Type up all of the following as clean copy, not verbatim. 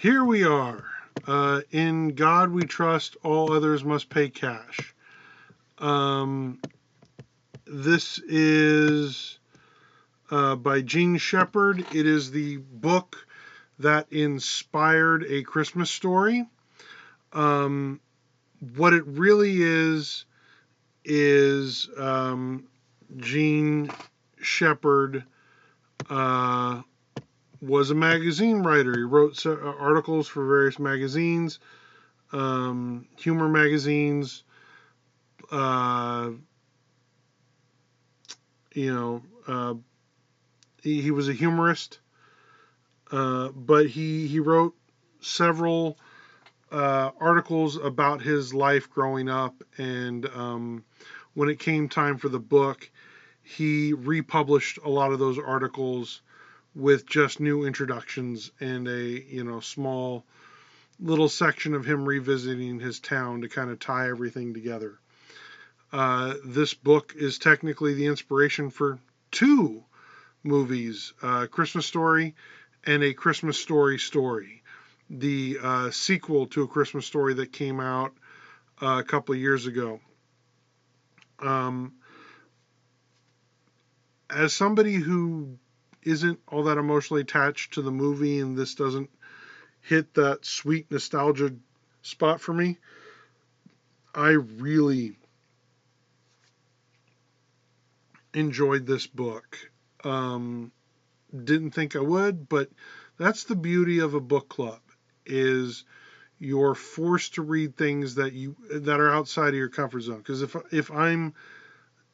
Here we are. In God we trust, all others must pay cash. This is by Gene Shepherd. It is the book that inspired A Christmas Story. What it really is Gene Shepherd was a magazine writer. He wrote articles for various magazines, humor magazines, he was a humorist, but he wrote several articles about his life growing up, and when it came time for the book, he republished a lot of those articles with just new introductions and a small little section of him revisiting his town to kind of tie everything together. This book is technically the inspiration for two movies, Christmas Story and A Christmas Story Story, the sequel to A Christmas Story that came out a couple of years ago. As somebody who isn't all that emotionally attached to the movie, and this doesn't hit that sweet nostalgia spot for me, I really enjoyed this book. Didn't think I would, but that's the beauty of a book club, is you're forced to read things that are outside of your comfort zone. Because if I'm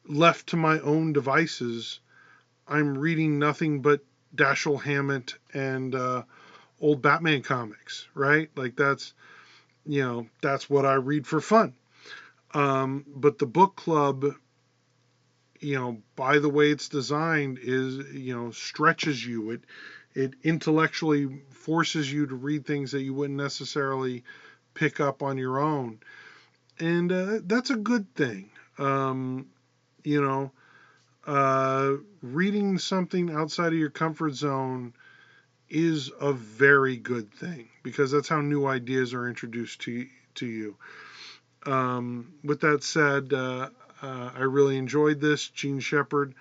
left to my own devices, I'm reading nothing but Dashiell Hammett and old Batman comics, right? Like that's what I read for fun. But the book club, by the way it's designed, is stretches you. It intellectually forces you to read things that you wouldn't necessarily pick up on your own, and that's a good thing. Reading something outside of your comfort zone is a very good thing, because that's how new ideas are introduced to you. With that said, I really enjoyed this. Gene Shepherd.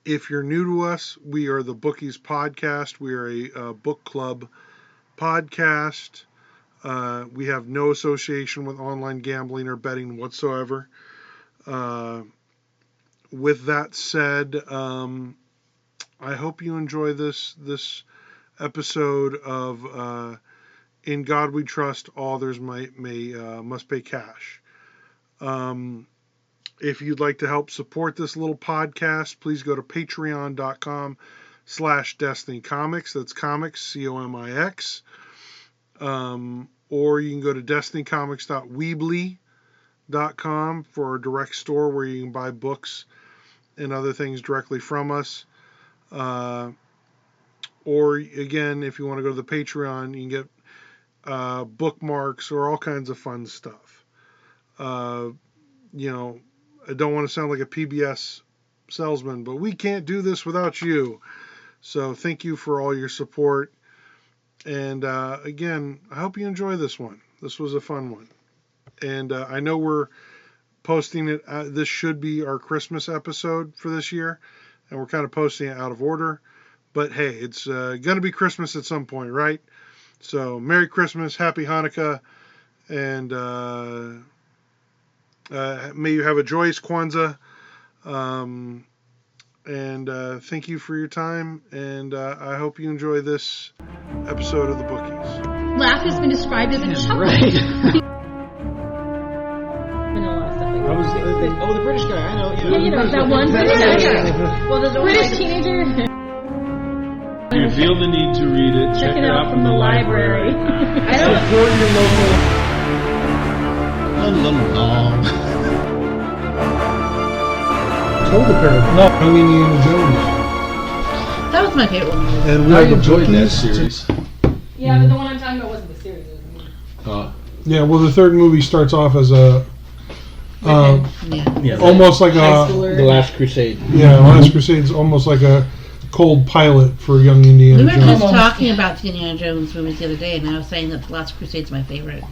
If you're new to us, we are the Bookies podcast. We are a book club podcast. We have no association with online gambling or betting whatsoever. With that said, I hope you enjoy this episode of In God We Trust, all others must pay cash. If you'd like to help support this little podcast, please go to patreon.com/DestinyComics. That's comics, COMIX. Or you can go to destinycomics.weebly.com for our direct store where you can buy books and other things directly from us. Or again, if you want to go to the Patreon, you can get bookmarks or all kinds of fun stuff. I don't want to sound like a PBS salesman, but we can't do this without you. So thank you for all your support. And again, I hope you enjoy this one. This was a fun one. And I know we're posting it. This should be our Christmas episode for this year. And we're kind of posting it out of order. But hey, it's going to be Christmas at some point, right? So Merry Christmas, Happy Hanukkah, and may you have a joyous Kwanzaa. And thank you for your time, and I hope you enjoy this episode of the Bookies. Laugh has been described as a chuckle. Right. The British guy, I know. That one British guy. Well, there's a British teenager. If you feel the need to read it, check it out from the library. I don't Support your local. Told the parent, no, Indiana Jones. That was my favorite one. And we I enjoyed that series. Yeah, but the one I'm talking about wasn't the series. It was the movie. Yeah, well, the third movie starts off as a Yeah. almost like The Last Crusade. Yeah, Last Crusade's almost like a cold pilot for young Indiana We were Jones. just talking about the Indiana Jones movies the other day, and I was saying that The Last Crusade's my favorite.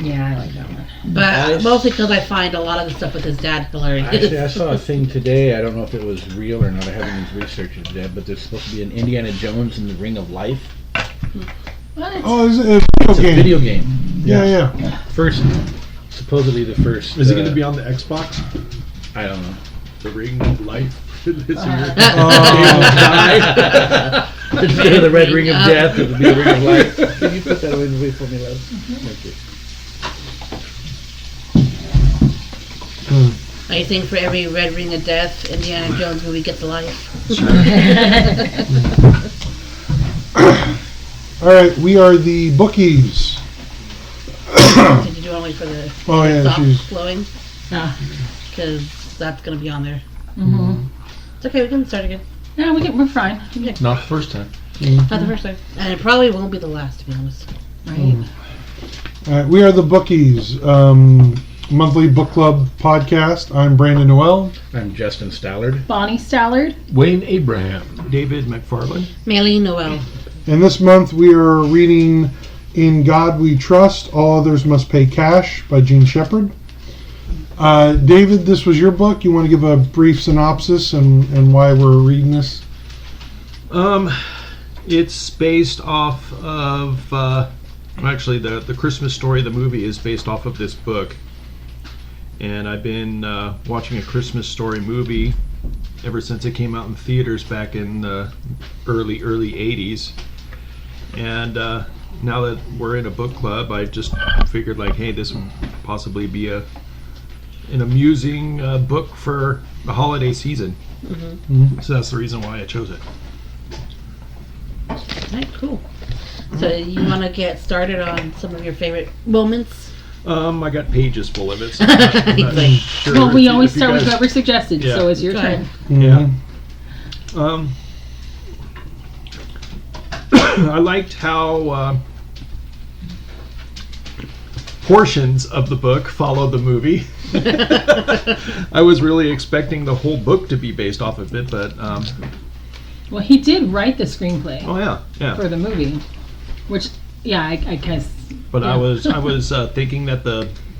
Yeah, I like that one. But mostly because I find a lot of the stuff with his dad hilarious. Actually, I saw a thing today. I don't know if it was real or not. I haven't even researched it today, but there's supposed to be an Indiana Jones in the Ring of Life. What? Oh, it's a It's a video game. Yeah. First, supposedly the first. Is it going to be on the Xbox? I don't know. The Ring of Life? Instead of the Red Ring of Death, it would be the Ring of Life. Can you put that away for me, love? Okay. I think for every Red Ring of Death, Indiana Jones movie gets a life. All right, we are the Bookies. Did you do only for the Oh yeah, soft she's flowing? Yeah. Because that's going to be on there. Mm-hmm. It's okay, we can start again. Yeah, we're fine. Not the first time. Not the first time. And it probably won't be the last, to be honest. Right. All right, we are the Bookies, monthly book club podcast. I'm Brandon Noel. I'm Justin Stallard. Bonnie Stallard. Wayne Abraham. David McFarland. Maylene Noel. And this month we are reading In God We Trust, All Others Must Pay Cash by Gene Shepard. David, this was your book. You want to give a brief synopsis and why we're reading this? It's based off of, actually the Christmas Story, the movie, is based off of this book. And I've been watching A Christmas Story movie ever since it came out in theaters back in the early 80s. And now that we're in a book club, I just figured like, hey, this would possibly be an amusing book for the holiday season. So that's the reason why I chose it. Alright, cool. So you want to get started on some of your favorite moments? I got pages full of it. So I'm not Like- sure Well, we if always you start with guys- whoever suggested, Yeah. so it's your Go turn. ahead. Yeah. I liked how portions of the book follow the movie. I was really expecting the whole book to be based off of it, but Well, he did write the screenplay oh yeah. for the movie, which, yeah, I guess. But yeah. I was thinking that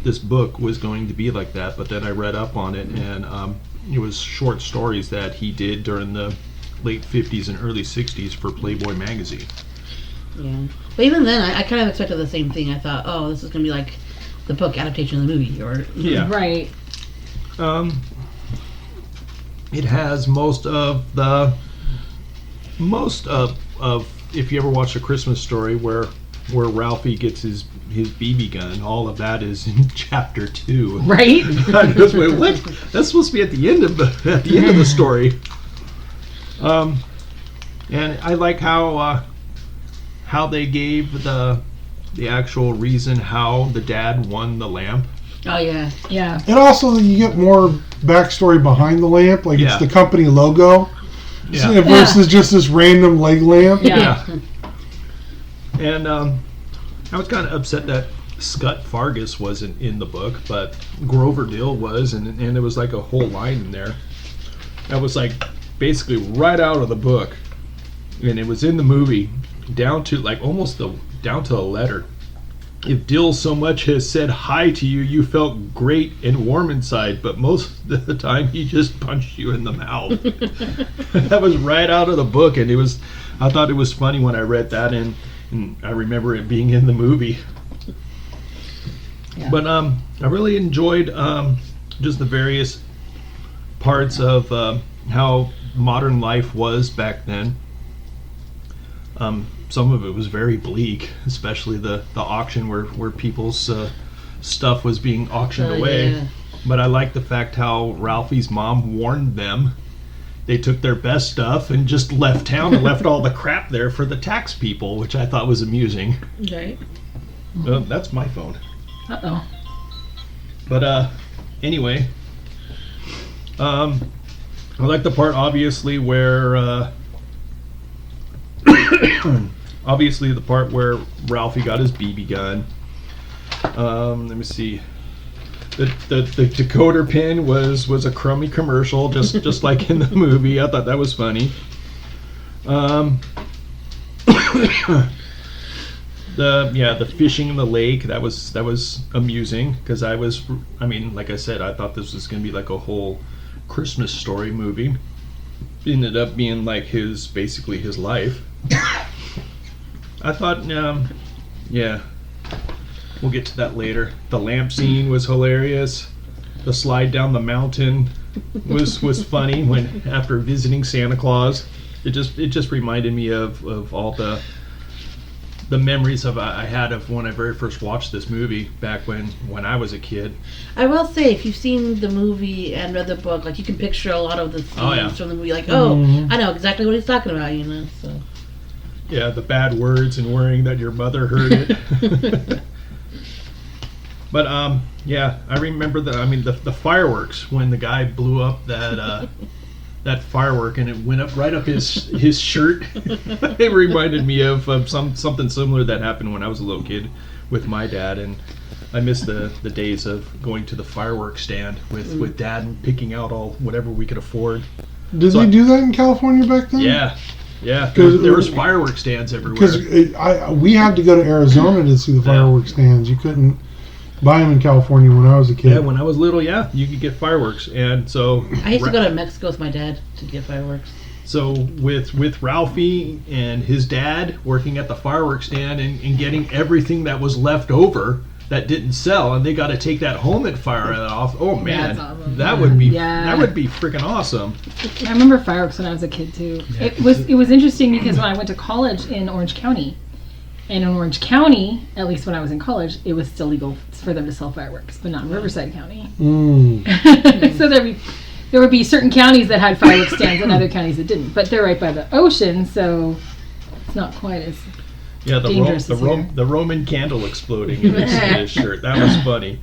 this book was going to be like that, but then I read up on it, and it was short stories that he did during the late 50s and early 60s for Playboy magazine. Yeah. But even then, I kind of expected the same thing. I thought, oh, this is going to be like the book adaptation of the movie. Or Yeah. Right. It has most of if you ever watch A Christmas Story where Ralphie gets his BB gun, all of that is in chapter 2. Right? I just went, what? That's supposed to be at the end of the story. And I like how they gave the actual reason how the dad won the lamp. Oh, yeah. Yeah. And also, you get more backstory behind the lamp, like Yeah. it's the company logo, Yeah. versus just this random leg lamp. Yeah. And I was kind of upset that Scott Fargus wasn't in the book, but Grover Dill was, and it was like a whole line in there. That was like basically right out of the book, and it was in the movie down to like almost down to a letter. If Dill so much as said hi to you, you felt great and warm inside, but most of the time he just punched you in the mouth. That was right out of the book, and I thought it was funny when I read that, and I remember it being in the movie. Yeah. But I really enjoyed just the various parts of how modern life was back then. Some of it was very bleak, especially the auction where people's stuff was being auctioned Oh, away. yeah. But I like the fact how Ralphie's mom warned them. They took their best stuff and just left town and left all the crap there for the tax people, which I thought was amusing. Right. That's my phone. Uh-oh. But anyway, I like the part obviously where obviously the part where Ralphie got his BB gun. Let me see. the decoder pin was a crummy commercial, just like in the movie. I thought that was funny. The fishing in the lake, that was amusing, because like I said, I thought this was gonna be like a whole Christmas story movie. Ended up being like basically his life. I thought, yeah, we'll get to that later. The lamp scene was hilarious. The slide down the mountain was funny when after visiting Santa Claus. It just reminded me of all the memories I had of when I very first watched this movie back when I was a kid. I will say, if you've seen the movie and read the book, like, you can picture a lot of the scenes from the movie. Like, I know exactly what he's talking about, you know. So. Yeah, the bad words and worrying that your mother heard it. But yeah, I remember the fireworks when the guy blew up that firework and it went up right up his shirt. It reminded me of something similar that happened when I was a little kid with my dad, and I miss the days of going to the fireworks stand with Dad and picking out all whatever we could afford. Did they do that in California back then? Yeah. There was fireworks stands everywhere. Because we had to go to Arizona to see the fireworks stands. You couldn't buy them in California when I was a kid. Yeah, when I was little, you could get fireworks, and so I used to go to Mexico with my dad to get fireworks. So with Ralphie and his dad working at the fireworks stand and getting everything that was left over that didn't sell, and they got to take that home and fire it off. Oh man, awesome. that would be freaking awesome. I remember fireworks when I was a kid too. Yeah. It was interesting because when I went to college in Orange County, and in Orange County, at least when I was in college, it was still legal for them to sell fireworks, but not in Riverside County. So there would be certain counties that had fireworks stands and other counties that didn't. But they're right by the ocean, so it's not quite as dangerous as here. The Roman candle exploding in his shirt. That was funny.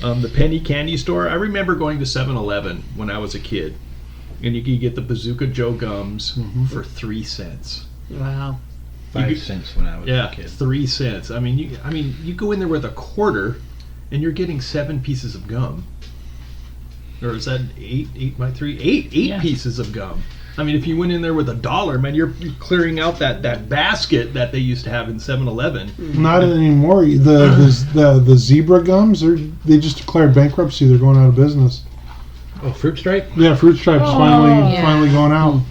The penny candy store. I remember going to 7-Eleven when I was a kid, and you could get the Bazooka Joe gums for 3 cents. Wow. 5 cents when I was a kid. 3 cents. I mean, you go in there with a quarter, and you're getting 7 pieces of gum. Or is that 8 by 3? 8 pieces of gum. I mean, if you went in there with $1, man, you're clearing out that basket that they used to have in 7-Eleven. Not anymore. The zebra gums, they just declared bankruptcy. They're going out of business. Oh, Fruit Stripe? Yeah, Fruit Stripe's finally going out.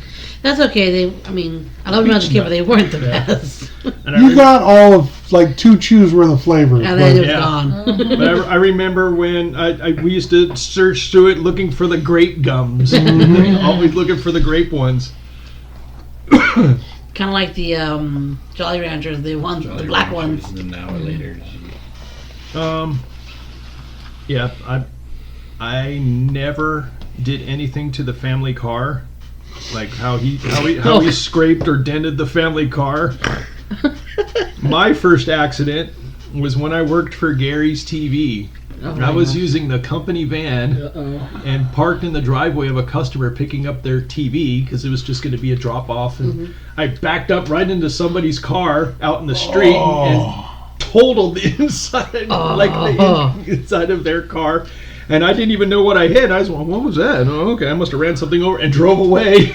That's okay. I love them as a kid, but they weren't the best. You got all of like 2 chews worth of flavor. And then it was gone. But I remember when we used to search through it looking for the grape gums. Always looking for the grape ones. Kind of like the Jolly Ranchers, the black ones. And then now or later. Yeah, I never did anything to the family car. Like how he scraped or dented the family car. My first accident was when I worked for Gary's TV. I was using the company van and parked in the driveway of a customer picking up their TV because it was just going to be a drop off. And I backed up right into somebody's car out in the street and totaled the inside, the inside of their car. And I didn't even know what I hit. I was like, what was that? Oh, okay, I must have ran something over and drove away.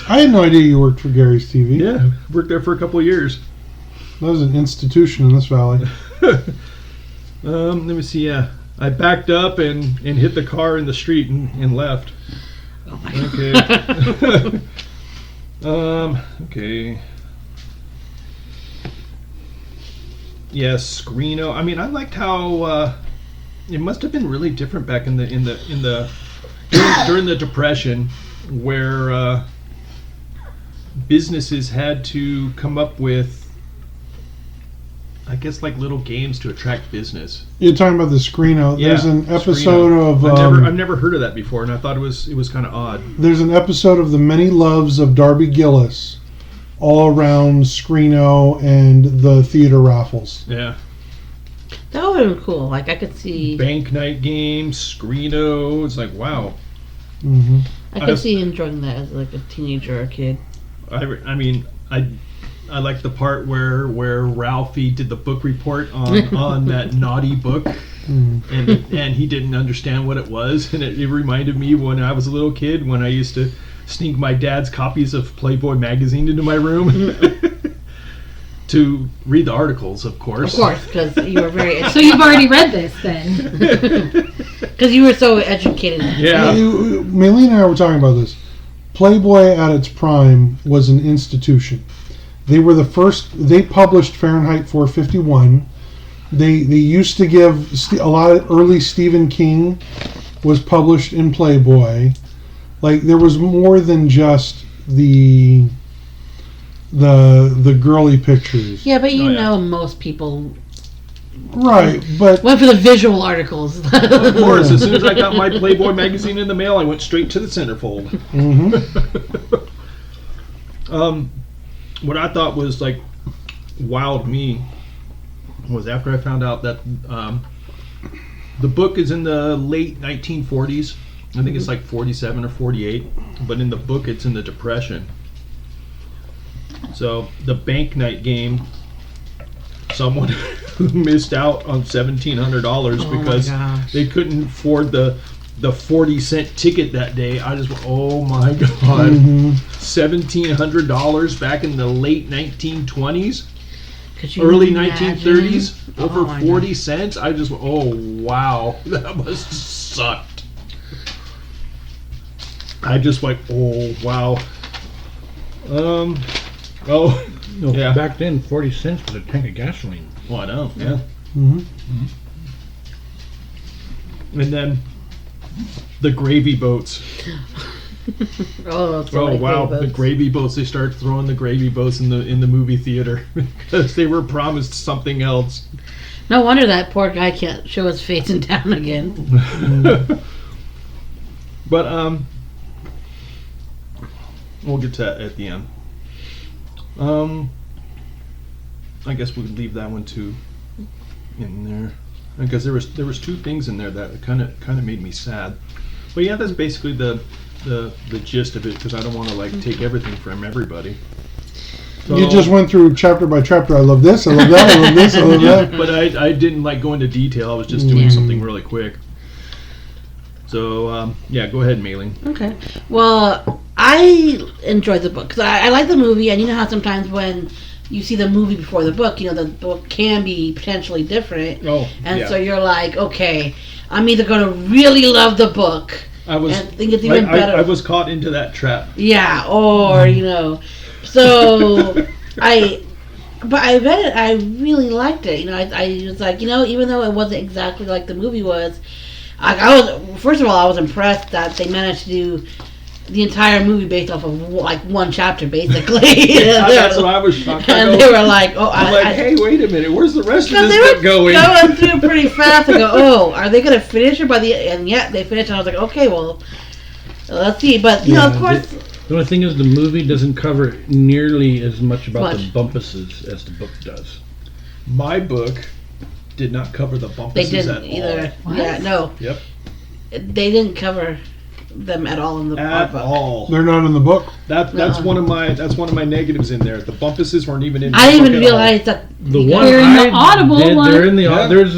I had no idea you worked for Gary's TV. Yeah, worked there for a couple of years. That was an institution in this valley. Let me see. Yeah, I backed up and hit the car in the street and left. Oh my Okay. Okay. Yes, Screeno. I mean, I liked how it must have been really different back in the during the Depression, where businesses had to come up with, I guess, like little games to attract business. You're talking about the Screeno. Yeah, There's an episode Screeno. I've never heard of that before, and I thought it was kind of odd. There's an episode of The Many Loves of Darby Gillis, all around Screeno and the theater raffles. Yeah. That would have been cool. Like, I could see Bank night games, Screeno. It's like, wow. Mm-hmm. I could see enjoying that as like a teenager or a kid. I mean, I like the part where Ralphie did the book report on that naughty book, and he didn't understand what it was, and it reminded me when I was a little kid when I used to sneak my dad's copies of Playboy magazine into my room to read the articles, of course. Of course, because you were very So you've already read this then? because you were so educated. Yeah. Maylene and I were talking about this. Playboy at its prime was an institution. They were the first. They published Fahrenheit 451. They used to give a lot of early Stephen King was published in Playboy. Like there was more than just the girly pictures. Yeah, but you know most people Right, but went for the visual articles. Of course, as soon as I got my Playboy magazine in the mail, I went straight to the centerfold. What I thought was like wowed me was after I found out that the book is in the late 1940s. I think it's like 47 or 48, but in the book it's in the Depression. So the bank night game, someone who missed out on $1,700 because they couldn't afford the 40-cent ticket that day. I just went, oh my God, $1,700 back in the late 1920s, early 1930s, over 40 cents. I just went, oh wow, that must have sucked. I just went, oh wow. Yeah. Back then, 40 cents was a tank of gasoline. Well, I know, yeah. Mm-hmm. And then the gravy boats. Oh Wow, the gravy boats. They start throwing the gravy boats in the movie theater because they were promised something else. No wonder that poor guy can't show his face in town again. But we'll get to that at the end. I guess we could leave that one too in there because there was two things in there that kind of made me sad. But yeah, that's basically the gist of it because I don't want to like take everything from everybody. So, you just went through chapter by chapter. I love this. I love that. I love this. I love that. But I didn't like go into detail. I was just doing something really quick. So yeah, go ahead, Mailing. Okay. Well, I enjoyed the book because I like the movie, and you know how sometimes when you see the movie before the book, you know the book can be potentially different. Oh, and so you're like, okay, I'm either going to really love the book and think it's even better. I was caught into that trap. Yeah, or you know, so I read it. I really liked it. You know, I was like, you know, even though it wasn't exactly like the movie was, I was first of all I was impressed that they managed to do the entire movie based off of like one chapter, basically. That's what I was shocked. And they were like, "Oh, hey, wait a minute, where's the rest of this book going?" They were going through pretty fast. And go, "Oh, are they going to finish it by the?" And yet they finished. And I was like, "Okay, well, let's see." But you know, of course, the only thing is the movie doesn't cover nearly as much about the bumpuses as the book does. My book did not cover the bumpuses. They didn't at either. all. Yeah, no. Yep. They didn't cover them at all in the book. All. They're not in the book. That's one of my negatives in there. The bumpuses weren't even in. I didn't even realize that. The one they're in the Audible did, one. They're in the there's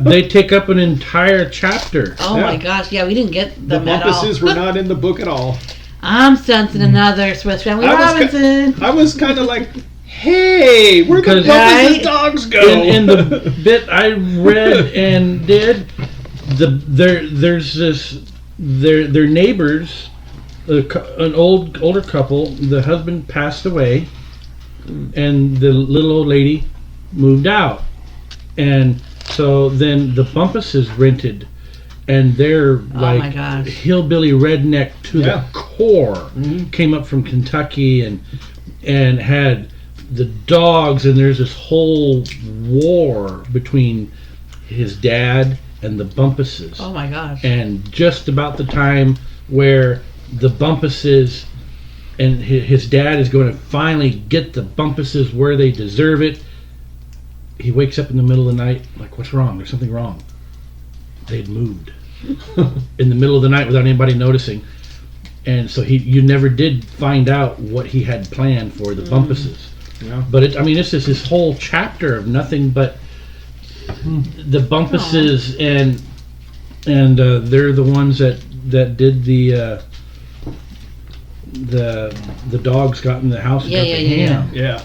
they take up an entire chapter. Oh my gosh! Yeah, we didn't get them the at all. bumpuses were not in the book at all. I'm sensing another Swiss Family Robinson. I was kind of like, hey, where the bumpuses dogs go? In the bit I read and did, there's this. Their neighbors, an older couple. The husband passed away, and the little old lady moved out, and so then the bumpuses rented, and they're like hillbilly redneck to the core. Mm-hmm. Came up from Kentucky and had the dogs, and there's this whole war between his dad and the bumpuses. Oh my gosh. And just about the time where the bumpuses and his dad is going to finally get the bumpuses where they deserve it, he wakes up in the middle of the night like, what's wrong? There's something wrong. They'd moved in the middle of the night without anybody noticing. And so you never did find out what he had planned for the bumpuses. Yeah. But it's just this whole chapter of nothing but the Bumpuses and they're the ones that did the dogs got in the house and got the ham. Yeah.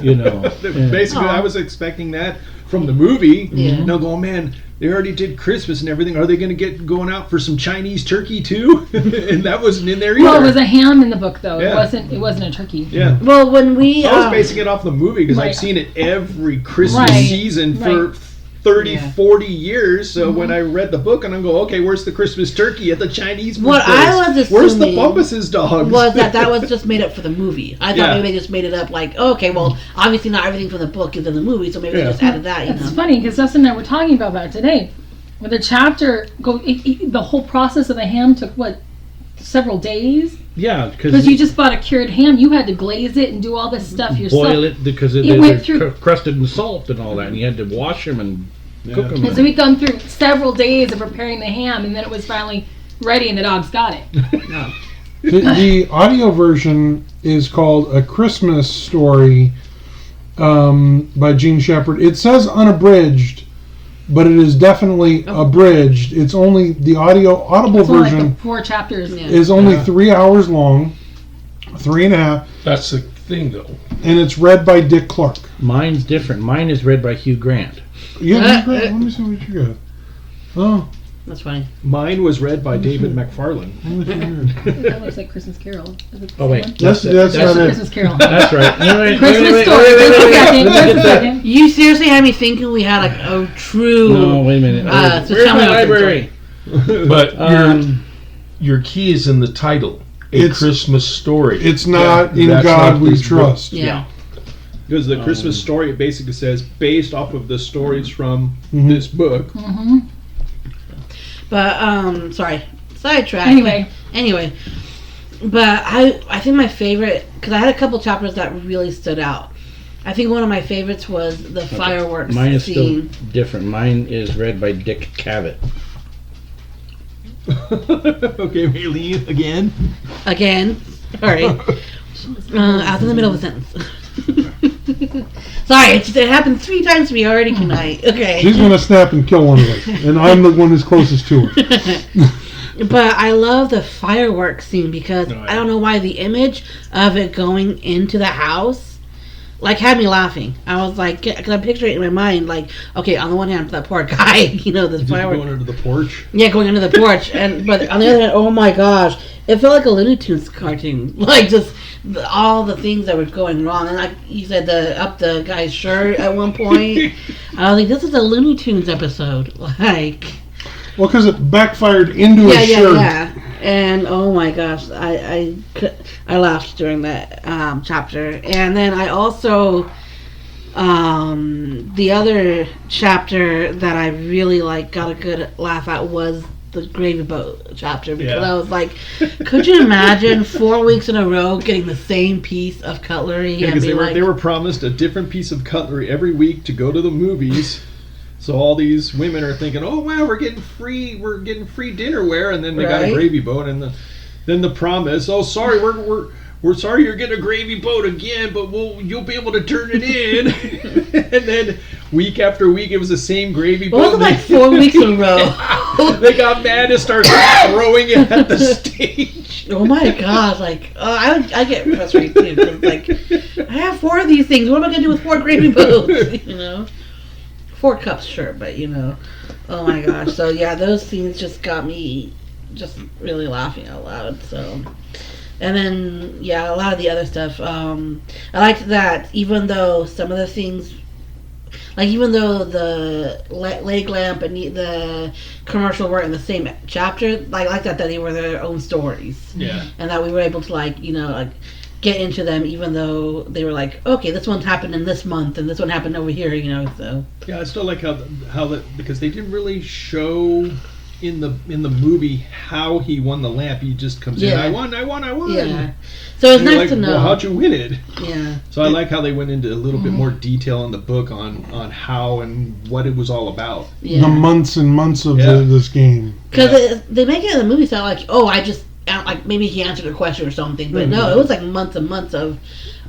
You know, basically, I was expecting that from the movie. Yeah. Now, going, man, they already did Christmas and everything. Are they going to get going out for some Chinese turkey too? And that wasn't in there either. Well, it was a ham in the book, though. Yeah. It wasn't a turkey. Yeah. Well, when we I was basing it off the movie because Right. I've seen it every Christmas Right. season for 30, Yeah. 40 years. So when I read the book and I go, okay, where's the Christmas turkey at the Chinese food What place? I was Where's the assuming Bumpus's dogs? was that was just made up for the movie. I thought Yeah. maybe they just made it up like, okay, well, obviously not everything from the book is in the movie, so maybe they Yeah. just added that, you It's know. funny because Dustin and I were talking about that today. Where the chapter the whole process of the ham took several days. yeah, Because you just bought a cured ham, you had to glaze it and do all this stuff yourself. boil it because It they're went through- crusted in salt and all that, and you had to wash them and cook them. And so we'd gone through several days of preparing the ham, and then it was finally ready, and the dogs got it. The audio version is called A Christmas Story by Gene Shepard. It says unabridged, but it is definitely abridged. It's only the audible It's only like version the 4 chapters. Yeah. is only 3 hours long, 3.5, That's the thing, though. and it's read by Dick Clark. Mine's different. Mine is read by Hugh Grant. Yeah, let me see what you got. Oh, That's funny. Mine was read by David McFarlane. That looks like Christmas Carol. Is it the Oh, wait. same one? that's not it. Christmas Carol. That's right. Christmas story. Just a second. Just a second. You seriously had me thinking we had like a true. No, wait a minute. So Where's tell me my what the library? But your key is in the title. A It's- Christmas Story. It's not In That's God not We this book. Trust. Yeah. Because the Christmas story, it basically says, based off of the stories from Mhm. this book. But sorry, sidetrack. Anyway, but I think my favorite, because I had a couple chapters that really stood out. I think one of my favorites was the fireworks Mine is scene. still different. Mine is read by Dick Cavett. Okay, Maylene, again. Again, sorry, I was in the middle of a sentence. Sorry, it happened 3 times to me already tonight. Okay. She's going to snap and kill one of us, and I'm the one who's closest to her. But I love the fireworks scene because yeah. I don't know why the image of it going into the house had me laughing. I was like, because I picture it in my mind, like, okay, on the one hand, that poor guy, you know, the Did you fireworks. go under the porch? Yeah, going under the porch, but on the other hand, oh my gosh, it felt like a Looney Tunes cartoon, like just all the things that were going wrong. And like you said, the guy's shirt at one point. I was like, this is a Looney Tunes episode, like. Well, because it backfired into Yeah, his yeah, shirt. yeah. And oh my gosh, I laughed during that chapter. And then I also the other chapter that I really got a good laugh at was the gravy boat chapter, because Yeah. I was like, could you imagine 4 weeks in a row getting the same piece of cutlery Yeah, and because be like, they were promised a different piece of cutlery every week to go to the movies. So all these women are thinking, "Oh wow, we're getting free dinnerware," and then they got a Right. gravy boat, and then the promise, "Oh, sorry, we're sorry you're getting a gravy boat again, but you'll be able to turn it in." And then week after week, it was the same gravy it boat. wasn't like 4 weeks in a row. They got mad and started throwing it at the stage. Oh my gosh, I get frustrated too, 'cause, I have 4 of these things. What am I going to do with 4 gravy boats? You know? 4 cups, sure, but oh my gosh. So yeah, those scenes just got me just really laughing out loud. So, and then yeah, a lot of the other stuff. I liked that even though some of the things, even though the leg lamp and the commercial were in the same chapter, I like that they were their own stories. Yeah. And that we were able to get into them, even though they were okay, this one happened in this month and this one happened over here, so. Yeah, I still like how because they didn't really show in the movie how he won the lamp. He just comes in, Yeah. I won. Yeah. So it's And you're nice to know. Well, how'd you win it? Yeah. So I like how they went into a little bit more detail in the book on how and what it was all about. The Yeah. months and months of Yeah. this game. Because they make it in the movie sound like, oh, I just like maybe he answered a question or something, but no, it was like months and months of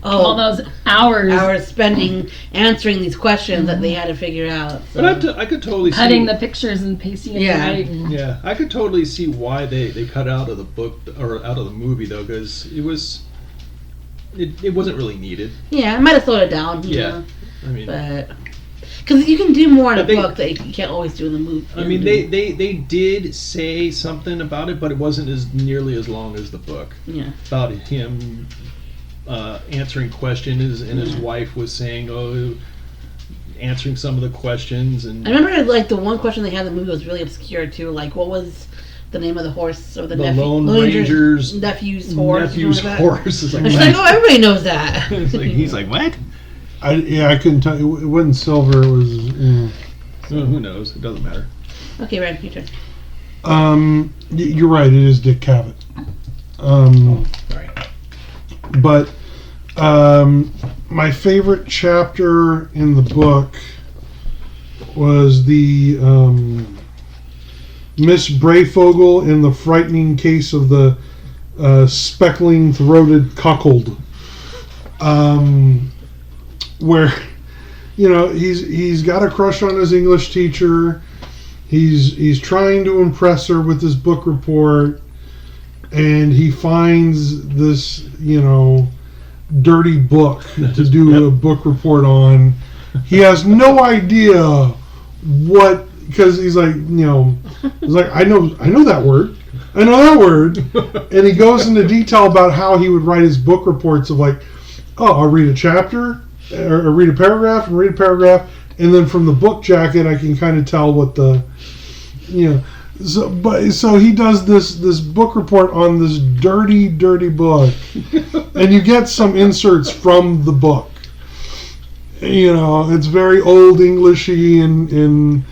all those hours spending answering these questions that they had to figure out. So. But I could totally cutting see the pictures and pasting it right. And Yeah, I could totally see why they cut out of the book or out of the movie though, because it wasn't really needed. Yeah, I might have slowed it down. Yeah, I mean, but because you can do more in a But they- book that you can't always do in the movie. I mean, they did say something about it, but it wasn't as nearly as long as the book. Yeah. About him answering questions, and his wife was saying, answering some of the questions. And I remember like the one question they had in the movie was really obscure too. Like, what was the name of the horse or the Lone Ranger's nephew's horse? Nephew's horse. Is like, And she's like, oh, everybody knows that. It's like, he's like, what? I couldn't tell you. It wasn't silver. It was. Well, who knows? It doesn't matter. Okay, Red, your turn. You're right. It is Dick Cavett. Sorry. But my favorite chapter in the book was the Miss Brayfogle in the frightening case of the speckling-throated cuckold, where he's got a crush on his English teacher. He's trying to impress her with his book report, and he finds this dirty book to do a book report on. He has no idea what, because he's like, I know that word. I know that word. And he goes into detail about how he would write his book reports of like, I'll read a chapter, or read a paragraph, and then from the book jacket I can kind of tell what the, So he does this book report on this dirty book, and you get some inserts from the book. It's very old Englishy and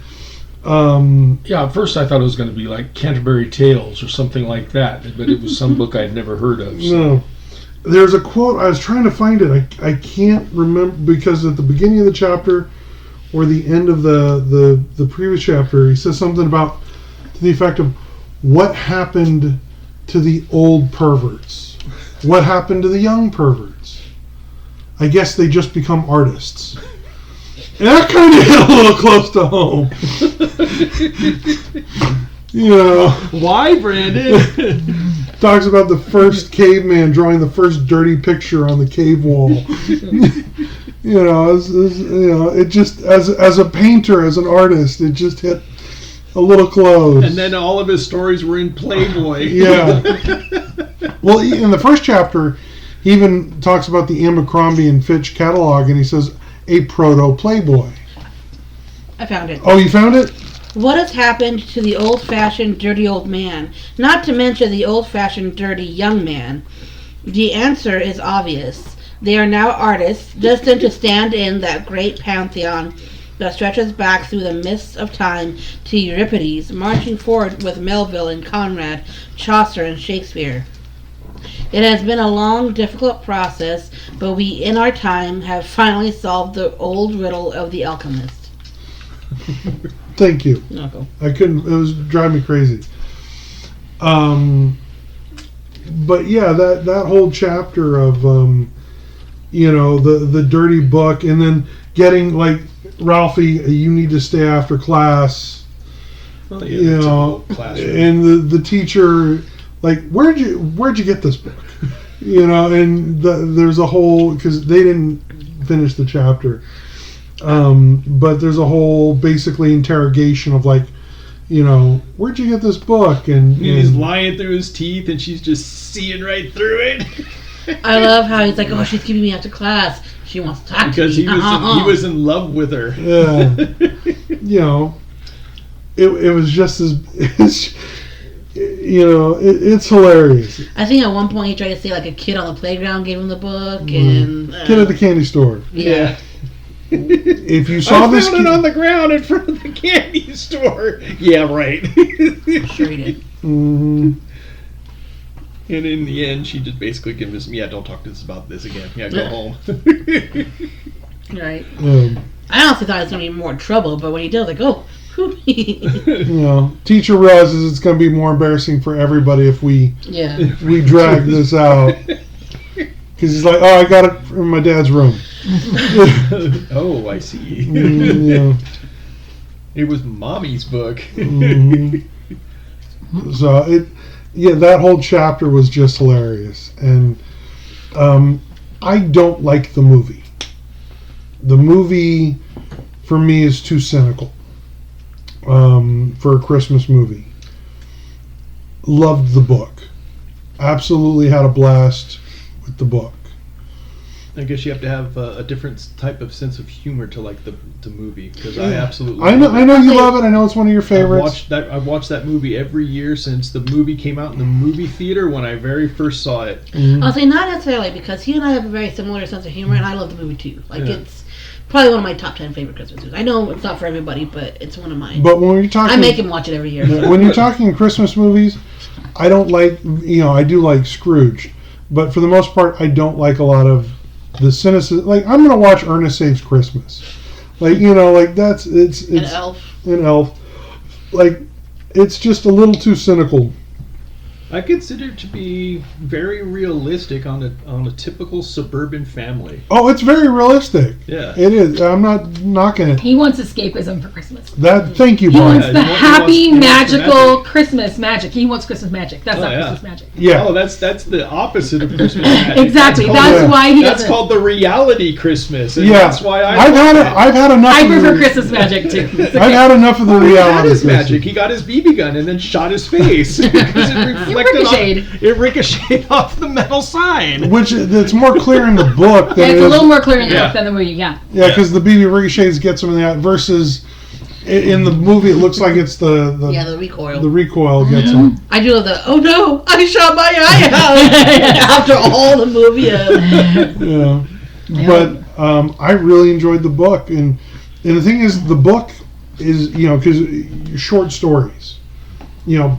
Yeah, at first I thought it was going to be like Canterbury Tales or something like that, but it was some book I'd never heard of. So. No. There's a quote, I was trying to find it. I can't remember, because at the beginning of the chapter or the end of the previous chapter, he says something about to the effect of, what happened to the old perverts? What happened to the young perverts? I guess they just become artists. And that kind of hit a little close to home. Why, Brandon? Talks about the first caveman drawing the first dirty picture on the cave wall. It just, as a painter, as an artist, it just hit a little close. And then all of his stories were in Playboy. Yeah. Well, in the first chapter, he even talks about the Abercrombie and Fitch catalog, and he says, a proto-Playboy. I found it. Oh, you found it? What has happened to the old-fashioned dirty old man? Not to mention the old-fashioned dirty young man. The answer is obvious. They are now artists, destined to stand in that great pantheon that stretches back through the mists of time to Euripides, marching forward with Melville and Conrad, Chaucer and Shakespeare. It has been a long, difficult process, but we, in our time, have finally solved the old riddle of the alchemist. Thank you. Okay. I couldn't, it was driving me crazy. But yeah, that whole chapter of, the dirty book, and then getting like, Ralphie, you need to stay after class. Well, yeah, and the teacher, like, where'd you get this book? And there's a whole, because they didn't finish the chapter, but there's a whole basically interrogation of like, where'd you get this book? And he's lying through his teeth, and she's just seeing right through it. I love how he's like, she's keeping me after class. She wants to talk to me. Because he was in love with her. Yeah. It was just as, it's hilarious. I think at one point he tried to say like a kid on the playground gave him the book, and Kid at the candy store. Yeah. If you saw this, found it on the ground in front of the candy store. Yeah, right. Sure he did. Mm-hmm. And in the end, she just basically gives him, don't talk to us about this again. Yeah, go home. Right. I honestly thought it was going to be more trouble, but when he did, I was like, teacher realizes it's going to be more embarrassing for everybody if we drag this out. Because he's like, oh, I got it from my dad's room. Oh, I see. It was mommy's book. So that whole chapter was just hilarious, and I don't like the movie. The movie, for me, is too cynical for a Christmas movie. Loved the book. Absolutely had a blast with the book. I guess you have to have a different type of sense of humor to like the movie, because I absolutely. I know you love it. I know it's one of your favorites. I've watched that movie every year since the movie came out in the movie theater when I very first saw it. I'll say not necessarily, because he and I have a very similar sense of humor, and I love the movie too. It's probably one of my top 10 favorite Christmas movies. I know it's not for everybody, but it's one of mine. But when you're talking, I make him watch it every year. When you're talking Christmas movies, I don't like. I do like Scrooge, but for the most part, I don't like a lot of the cynicism. Like, I'm gonna watch Ernest Saves Christmas. Like, that's it's An Elf. An Elf. Like, it's just a little too cynical. I consider it to be very realistic on a typical suburban family. Oh, it's very realistic. Yeah, it is. I'm not knocking it. He wants escapism for Christmas. Thank you, He Brian. wants the happy, magical Christmas magic. He wants Christmas magic. That's not Christmas magic. Yeah. Oh, that's the opposite of Christmas magic. Exactly. That's why he That's doesn't. called the reality Christmas. And Yeah. that's why I've had enough. I of prefer the, Christmas magic too. I've had enough of the He reality. had his Christmas. magic. He got his BB gun and then shot his face because it ricocheted. It ricocheted off the metal sign. Which it's more clear in the book than Yeah, it it's a is. little more clear in the book than the movie. Yeah. Yeah, because the BB ricochets gets him in the eye, versus in the movie it looks like it's the recoil. The recoil gets him. I do love the, oh no, I shot my eye out after all the movie. Yeah. But I really enjoyed the book, and the thing is, the book is because short stories,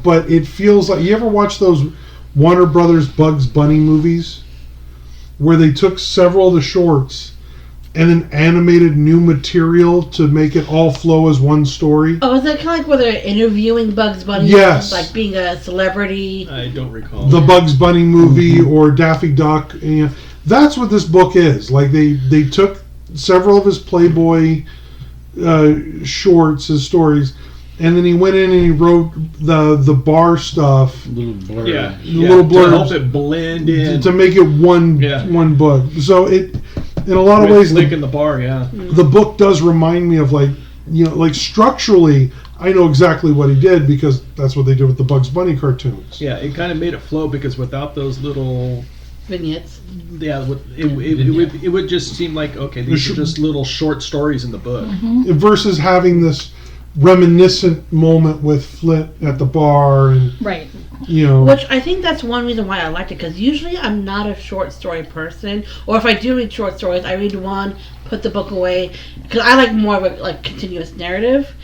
but it feels like, you ever watch those Warner Brothers Bugs Bunny movies where they took several of the shorts and then animated new material to make it all flow as one story? Oh, is that kind of like where they're interviewing Bugs Bunny? Yes. Like being a celebrity? I don't recall. The Bugs Bunny movie or Daffy Duck. That's what this book is. Like, they took several of his Playboy shorts, his stories, and then he went in and he wrote the bar stuff. Little blur. Yeah. Little blurbs to help it blend in. to make it one book. So it, in a lot of ways, Lick in the bar, yeah. the book does remind me of like structurally, I know exactly what he did because that's what they did with the Bugs Bunny cartoons. Yeah, it kind of made it flow because without those little Vignettes. yeah, it would just seem like, okay, these are just little short stories in the book. Versus having this reminiscent moment with Flint at the bar and Right. Which I think that's one reason why I liked it, because usually I'm not a short story person, or if I do read short stories, I read one, put the book away, because I like more of a continuous narrative.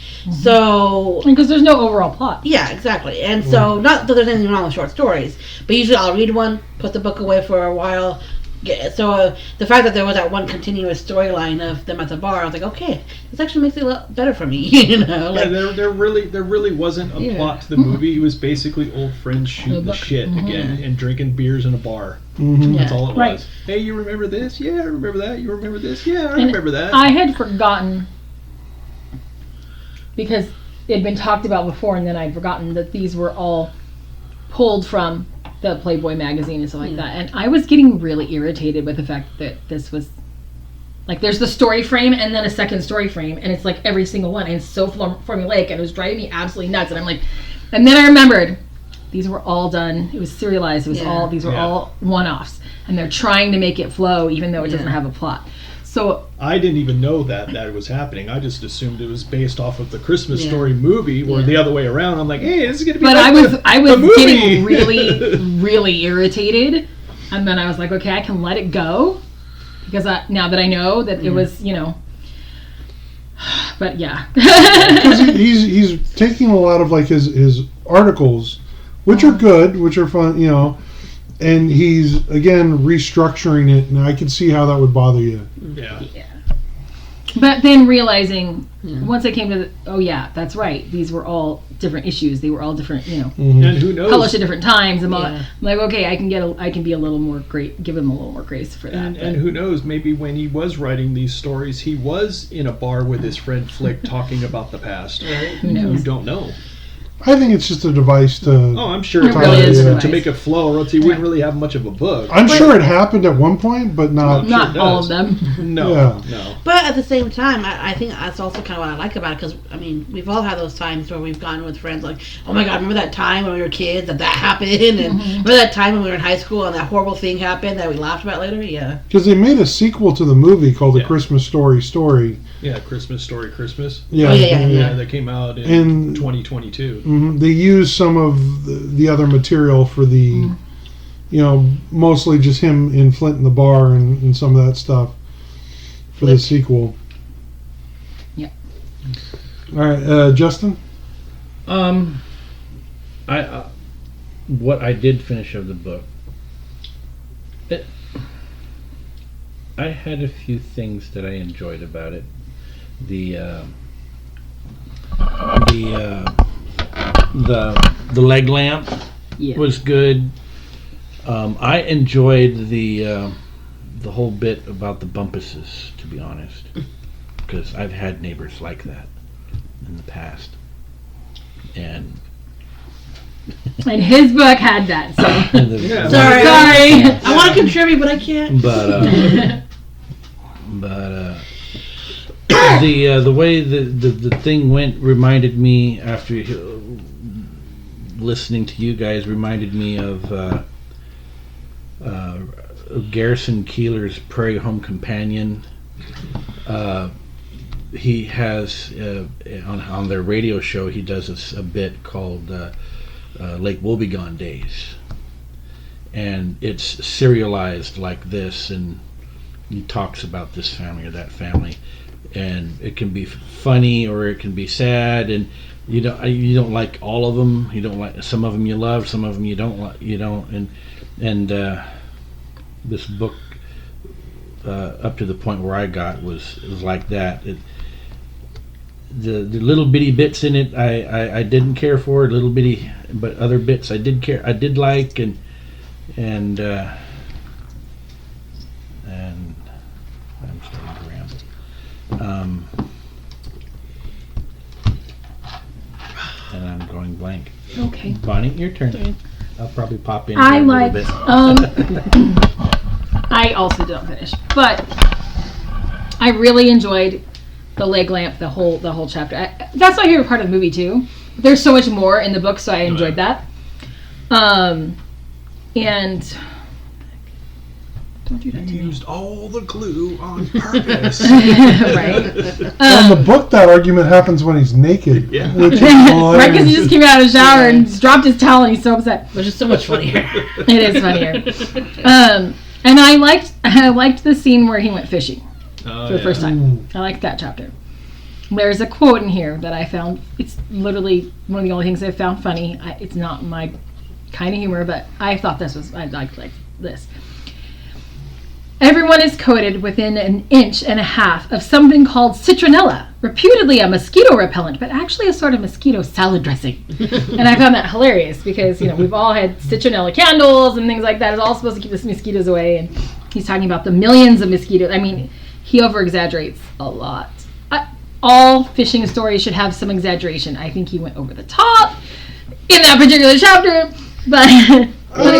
So Because there's no overall plot. yeah, exactly. And so, not that there's anything wrong with short stories, but usually I'll read one, put the book away for a while. So the fact that there was that one continuous storyline of them at the bar, I was like, okay, this actually makes it a lot better for me. Like, there really wasn't a plot to the movie. It was basically old friends shooting the shit again and drinking beers in a bar. That's all it was. Hey, you remember this? Yeah, I remember that. You remember this? Yeah, I remember that. I had forgotten, because it had been talked about before, and then I'd forgotten that these were all pulled from the Playboy magazine and stuff like that. And I was getting really irritated with the fact that this was like, there's the story frame and then a second story frame, and it's like every single one, and it's so formulaic, and it was driving me absolutely nuts. And I'm like, and then I remembered these were all done, it was serialized, it was all, these were all one-offs, and they're trying to make it flow even though it doesn't have a plot. So I didn't even know that it was happening. I just assumed it was based off of the Christmas Story movie, or the other way around. I'm like, hey, this is gonna be. But like I was movie. getting really irritated, and then I was like, okay, I can let it go, because now that I know that it was, but yeah. Because he's taking a lot of like his articles, which are good, which are fun, and he's again restructuring it, and I can see how that would bother you. Yeah. But then realizing once I came to that's right. These were all different issues. They were all different, And who knows? published at different times. I'm like, okay, I can be a little more great, give him a little more grace for that. And who knows? Maybe when he was writing these stories, he was in a bar with his friend Flick talking about the past. Who knows? You don't know. I think it's just a device to. Oh, I'm sure It really is a to device. make it flow, or else he wouldn't really have much of a book. I'm sure it happened at one point, but not. Not sure all of does. them. No, Yeah. no. But at the same time, I think that's also kind of what I like about it, because, I mean, we've all had those times where we've gone with friends like, oh my God, remember that time when we were kids that happened? And remember that time when we were in high school and that horrible thing happened that we laughed about later? Yeah. Because they made a sequel to the movie called Yeah. The Christmas Story. Yeah, Christmas Story, Christmas. Yeah. Oh, yeah. Yeah, that came out in And- 2022. They used some of the other material for the, mostly just him in Flint in the bar and some of that stuff for the sequel. Yeah. All right, Justin? I what I did finish of the book, I had a few things that I enjoyed about it. The leg lamp Yeah. was good. I enjoyed the whole bit about the bumpuses, to be honest, because I've had neighbors like that in the past, and And his book had that. So. Yeah. Sorry. I want to contribute, but I can't. But the way the thing went reminded me, after listening to you guys, reminded me of Garrison Keillor's Prairie Home Companion. He has on their radio show, he does a bit called Lake Woebegone Days, and it's serialized like this, and he talks about this family or that family, and it can be funny or it can be sad, and you don't like all of them. You don't like some of them. You love some of them. You don't like. You don't. And this book, up to the point where I got, was like that. The little bitty bits in it I didn't care for, little bitty, but other bits I did like, and I'm starting to ramble. And I'm going blank. Okay. Bonnie, your turn. I'll probably pop in I here a little liked. bit. I also didn't finish, but I really enjoyed the leg lamp, the whole chapter. That's my favorite part of the movie too. There's so much more in the book, so I enjoyed that. And don't do that to You me. used all the glue on purpose. Right? In the book, that argument happens when he's naked. Yeah. Which is Right, because he hilarious. just came out of the shower and just dropped his towel, and he's so upset. Which is so much funnier. It is funnier. And I liked the scene where he went fishing Oh, for the first time. I liked that chapter. There's a quote in here that I found. It's literally one of the only things I found funny. It's not my kind of humor, but I thought I liked this. Everyone is coated within an inch and a half of something called citronella, reputedly a mosquito repellent, but actually a sort of mosquito salad dressing. And I found that hilarious because, we've all had citronella candles and things like that. It's all supposed to keep the mosquitoes away. And he's talking about the millions of mosquitoes. I mean, he over-exaggerates a lot. All fishing stories should have some exaggeration. I think he went over the top in that particular chapter, but it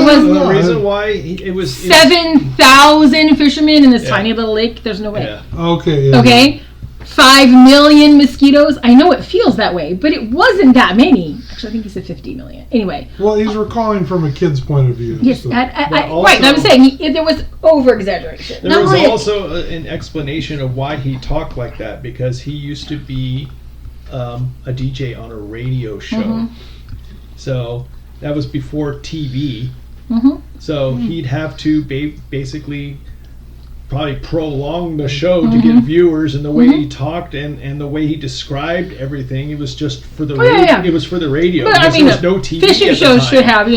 was The reason why it was 7,000 fishermen in this tiny little lake. There's no way. Yeah. Okay. Yeah. Okay, 5 million mosquitoes. I know it feels that way, but it wasn't that many. Actually, I think he said 50 million. Anyway. Well, he's recalling from a kid's point of view. Yes, so. right. I'm saying there was over-exaggeration. There was also an explanation of why he talked like that, because he used to be a DJ on a radio show. Mm-hmm. So that was before TV. Mm-hmm. So he'd have to basically probably prolong the show to get viewers, and the way he talked and the way he described everything, it was just for the yeah. it was for the radio. But I because mean, there was no TV fishing at the shows time. should have,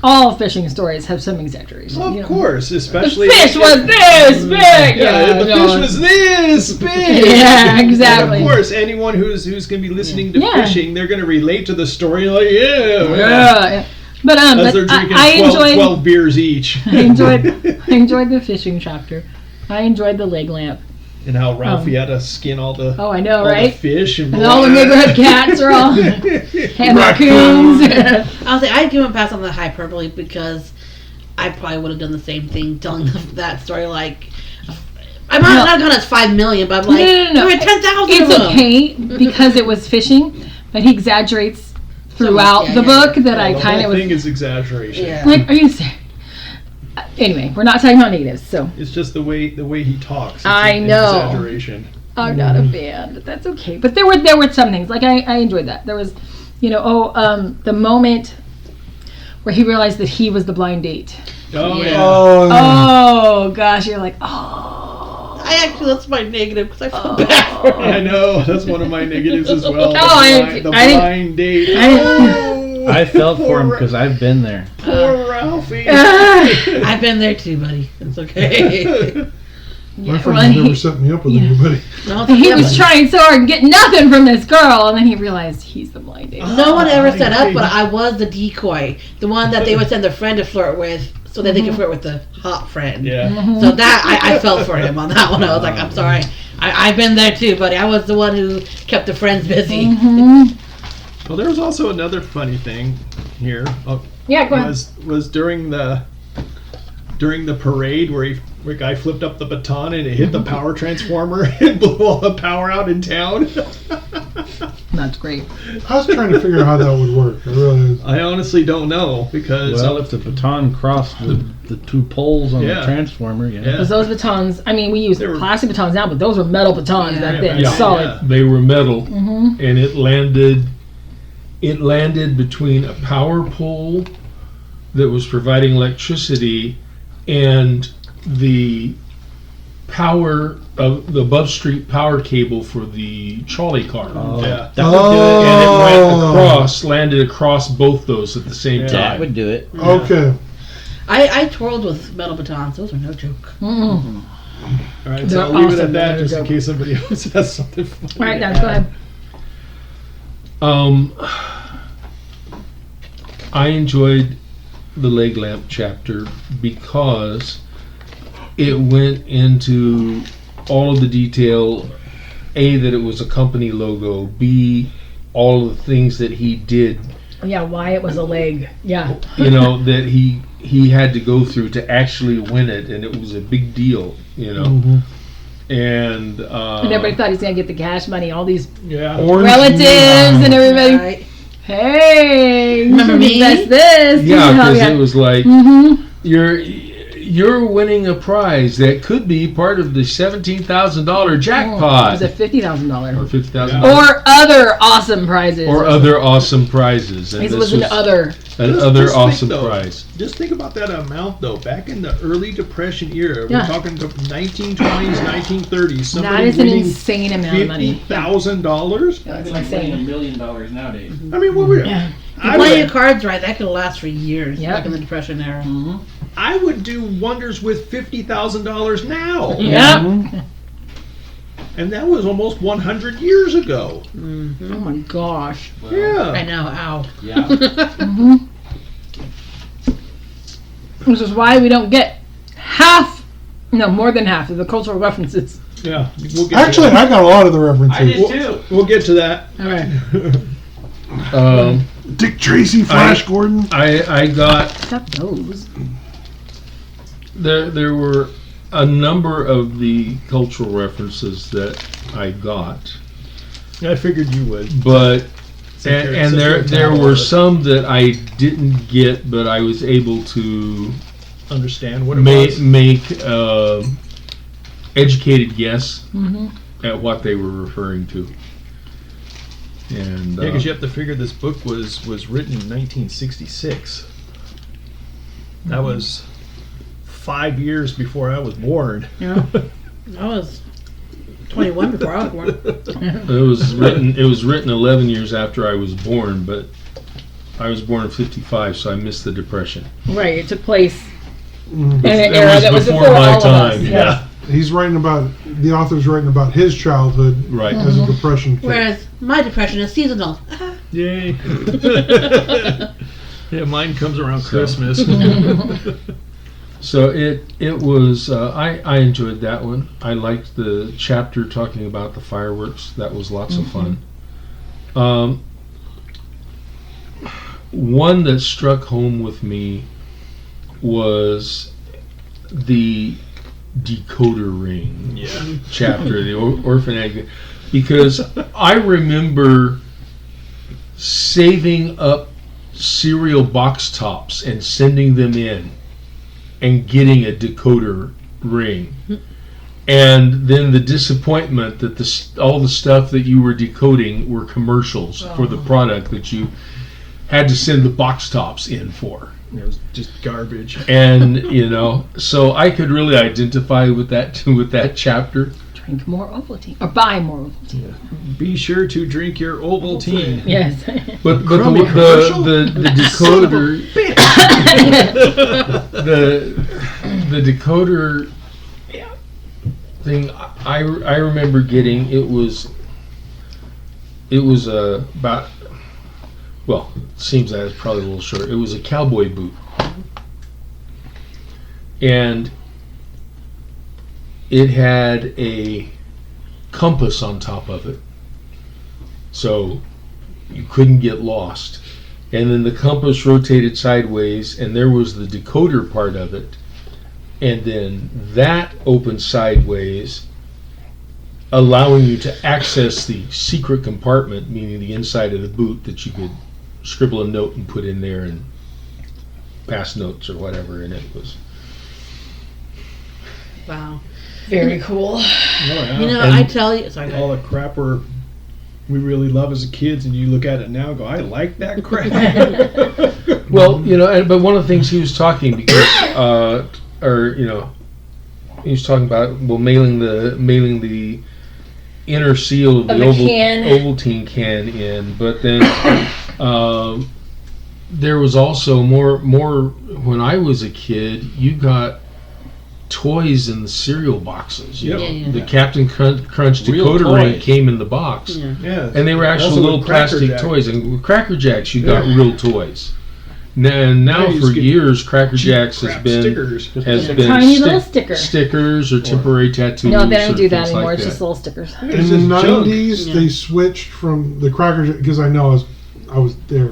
all fishing stories have some exaggeration. Of you know. course, The especially fish was this big. Yeah, the no. fish was this big. Yeah, exactly. And of course, anyone who's going to be listening to Yeah. fishing, they're going to relate to the story. Like, yeah. Yeah. But As they're drinking I 12 beers each. I enjoyed the fishing chapter. I enjoyed the leg lamp. And how Ralphie had to skin all the Oh, I know, all the right? fish and And all the neighborhood cats are all and raccoons. I'll say I'd give him a pass on the hyperbole because I probably would have done the same thing, telling that story like. I'm not gonna 5 million, but I'm like, No. there were 10,000 It's of them. okay because it was fishing, but he exaggerates throughout Yeah, the yeah. book that I the kind whole of thing is exaggeration. Yeah. like. Are you serious? Anyway, we're not talking about negatives, so It's just the way he talks. It's I an know. exaggeration. I'm not a fan, but that's okay. But there were some things like I enjoyed that. There was, the moment where he realized that he was the blind date. Oh Yeah. yeah. Oh gosh, you're like, oh. That's my negative because I feel bad for him. I know, that's one of my negatives as well. Oh, the I didn't- blind date. I didn't- I felt for him because I've been there. Poor Ralphie. I've been there too, buddy. It's okay. My Yeah, friend well, never set me up with anybody. No, he was trying so hard to get nothing from this girl, and then he realized he's the blind date. No one ever set up, but I was the decoy, the one that they would send their friend to flirt with, so that they could flirt with the hot friend. Yeah. So that I felt for him on that one. I was like, I'm sorry, I've been there too, buddy. I was the one who kept the friends busy. Well, there was also another funny thing here. Yeah, go ahead. Was during the parade where a guy flipped up the baton and it hit the power transformer and blew all the power out in town. That's great. I was trying to figure out how that would work. I really. I honestly don't know because Well, if the baton crossed the two poles on Yeah. the transformer, Yeah. Because those batons, I mean, we use They were- plastic batons now, but those were metal batons Yeah. back then. Yeah. Solid. Yeah. They were metal, Mm-hmm. and it landed between a power pole that was providing electricity and the power of the above street power cable for the trolley car. Yeah. that would do it. And it went landed across both those at the same Yeah. That time. would do it. Okay. I twirled with metal batons. Those are no joke. Mm-mm. All right, They're so I'll leave it awesome, at that they're just in dope. case somebody else has something funny. All right, to guys, go add. ahead. I enjoyed the leg lamp chapter because it went into all of the detail. A, that it was a company logo. B, all of the things that he did, Yeah, why it was a leg. Yeah. that he had to go through to actually win it, and it was a big deal, And And everybody thought he was going to get the cash money. All these Yeah. Orange relatives and everybody. Right. Hey, Remember me? That's this. yeah, because yeah. it was like Mm-hmm. you're winning a prize that could be part of the $17,000 jackpot, It was a $50,000. or $50,000, Or other awesome prizes. or other awesome prizes. And It this was an other. another Just think, awesome though, prize. Just think about that amount, though. Back in the early Depression era, Yeah. we're talking the 1920s, 1930s. That Somebody is an winning insane amount of money. $50,000. That's like winning insane. $1 million nowadays. I mean, what would Yeah. If you I play would, your cards right, that could last for years. Yep. Back in the Depression era. I would do wonders with $50,000 now, Yep. and that was almost 100 years ago. Oh my gosh. I Yeah. know. Ow. Yeah. Which is why we don't get more than half of the cultural references. Yeah. We'll get Actually, to that. I got a lot of the references. too. We'll get to that. All right. Dick Tracy, Flash Gordon. I got Except those. there were a number of the cultural references that I got, I figured you would. but Since you're- and since you're there a were Taoist. some that I didn't get, but I was able to Understand what it was. make educated guess Mm-hmm. at what they were referring to. And Yeah, because you have to figure this book was written in 1966. That was 5 years before I was born. Yeah. I was 21 before I was born. it was written 11 years after I was born, but I was born in 55, so I missed the Depression. Right. It took place Mm. in an That era was that was before before my all of us. time, Yes. He's writing about, the author's writing about his childhood Right. as a depression kid. Whereas my depression is seasonal. Yay. Yeah, mine comes around Christmas. So it was I enjoyed that one. I liked the chapter talking about the fireworks. That was lots of fun. One that struck home with me was the decoder ring Yeah. chapter, the orphan egg, because I remember saving up cereal box tops and sending them in and getting a decoder ring, and then the disappointment that all the stuff that you were decoding were commercials for the product that you had to send the box tops in for. It was just garbage. And so I could really identify with that chapter. Drink more Ovaltine. Or buy more Ovaltine. Be sure to drink your Ovaltine. Yes. But Crummy commercial? the decoder the decoder thing I remember getting, it was about, well, it seems that it's probably a little short. It was a cowboy boot, and it had a compass on top of it, so you couldn't get lost. And then the compass rotated sideways, and there was the decoder part of it, and then that opened sideways, allowing you to access the secret compartment, meaning the inside of the boot, that you could scribble a note and put in there and pass notes or whatever, and it was Wow. Very cool. Oh, yeah. You know, And I tell you, sorry. All the crap we really love as kids, and you look at it now and go, I like that crap. well, but one of the things he was talking, because he was talking about mailing the inner seal of the Ovaltine can in, but then there was also more when I was a kid, you got toys in the cereal boxes. Yep. Yeah. The Captain Crunch Real decoder ring toys. came in the box. Yeah. Yeah. And they were actually Also little with Cracker plastic Jack. toys. And with Cracker Jacks, you got Yeah. real toys. And now Yeah, you for just get years, Cracker cheap Jacks has crap been stickers. Tiny little sticker. stickers or temporary tattoos. No, they don't or do that things anymore. like It's that. just little stickers. In It's the just junk. 90s, Yeah. they switched from the Cracker Jack, because I know I was there.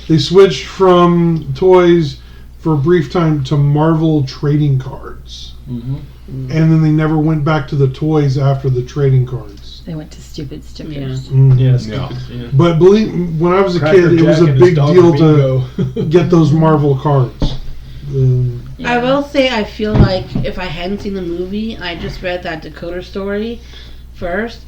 They switched from toys for a brief time to Marvel trading cards. Mhm. And then they never went back to the toys after the trading cards. They went to stupid stickers. Yeah. Mhm. Yes. Yeah. Yeah. But when I was a Cracker kid, it was Jack a and his big dog deal Bingo. to get those Marvel cards. I will say, I feel like if I hadn't seen the movie and I just read that decoder story first,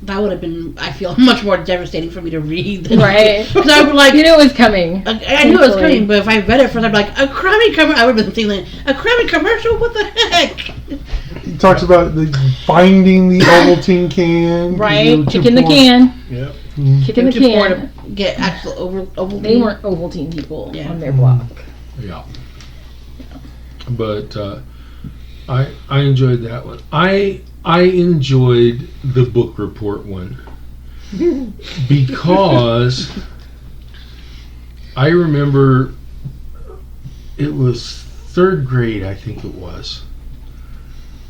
that would have been, I feel, much more devastating for me to read. Right. Because I would like, You knew it was coming. I knew it was coming, but if I read it first, I'd be like, a crummy commercial. I would have been thinking, a crummy commercial? What the heck? He talks about finding the Ovaltine can. Right. to Kicking the pour- can. Yep. Kicking the To pour can. to get actual Ovaltine. They weren't Ovaltine people Yeah. on their block. Yeah. But I enjoyed that one. I enjoyed the book report one because I remember it was third grade, I think it was.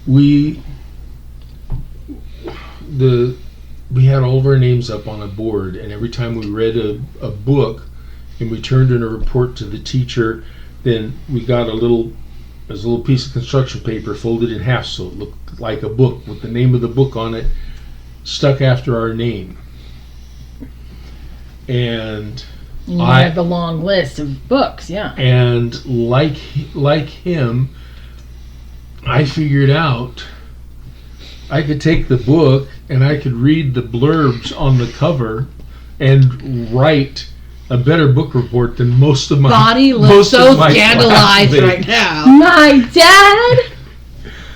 We had all of our names up on a board, and every time we read a book and we turned in a report to the teacher, then we got a little piece of construction paper folded in half so it looked like a book with the name of the book on it stuck after our name. And And you I- had the long list of books, yeah. And like him, I figured out I could take the book and I could read the blurbs on the cover and write a better book report than most of my Body looks most so of my scandalized classmates. right now. My dad,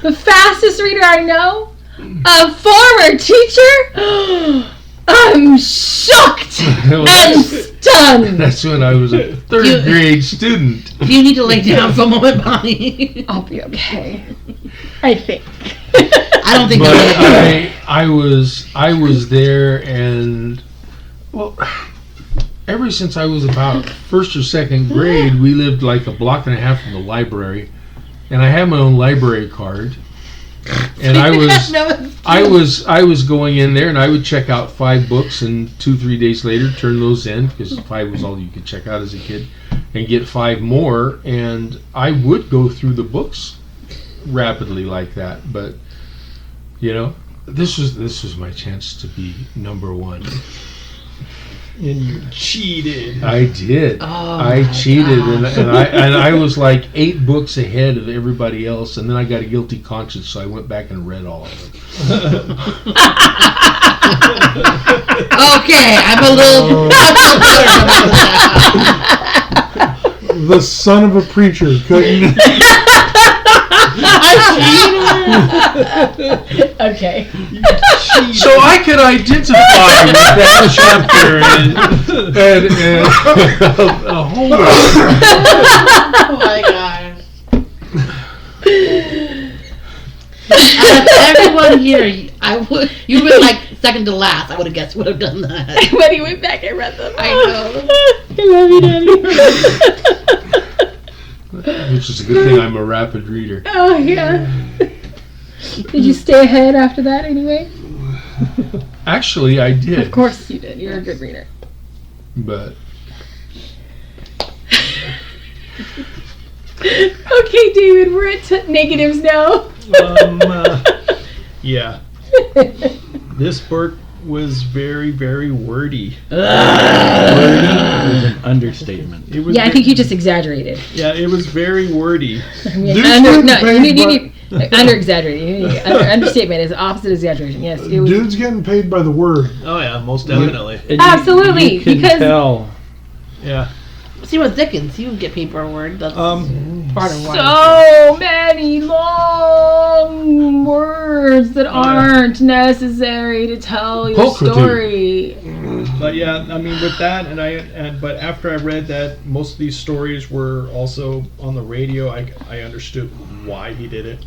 the fastest reader I know, a former teacher. I'm shocked and stunned. That's when I was a third grade student. You need to lay down for a moment, Bonnie. I'll be okay. I think. I don't think But that's I was there, and well, ever since I was about first or second grade, we lived like a block and a half from the library, and I had my own library card. And I was going in there, and I would check out 5 books, and 2-3 days later turn those in, because 5 was all you could check out as a kid, and get 5 more. And I would go through the books rapidly like that. But you know, this was my chance to be number 1. And you cheated. I did. Oh, I cheated, gosh. and I was like 8 books ahead of everybody else, and then I got a guilty conscience, so I went back and read all of them. Okay, I'm a little. The son of a preacher couldn't. Okay. So I could identify with that chapter and a whole lot. Oh my gosh. Out of everyone here, you were like second to last. I would have guessed would have done that. When he went back and read them. I know. I love you, Daddy. Which is a good thing I'm a rapid reader. Oh, yeah. Did you stay ahead after that anyway? Actually, I did. Of course you did. You're a good reader. But Okay, David, we're at negatives now. Yeah. This book was very, very wordy. Wordy is an understatement. It was Yeah, I think you just exaggerated. Yeah, it was very wordy. Under exaggerating. Understatement is opposite of exaggeration. Yes, it was. Dude's getting paid by the word. Oh yeah, most definitely. And Absolutely, you can because- tell. Yeah. See what Dickens, you get paper a word. That's part of why. So many long words that aren't necessary to tell your Pulchritude. story. But yeah, I mean, with that, but after I read that most of these stories were also on the radio, I understood why he did it.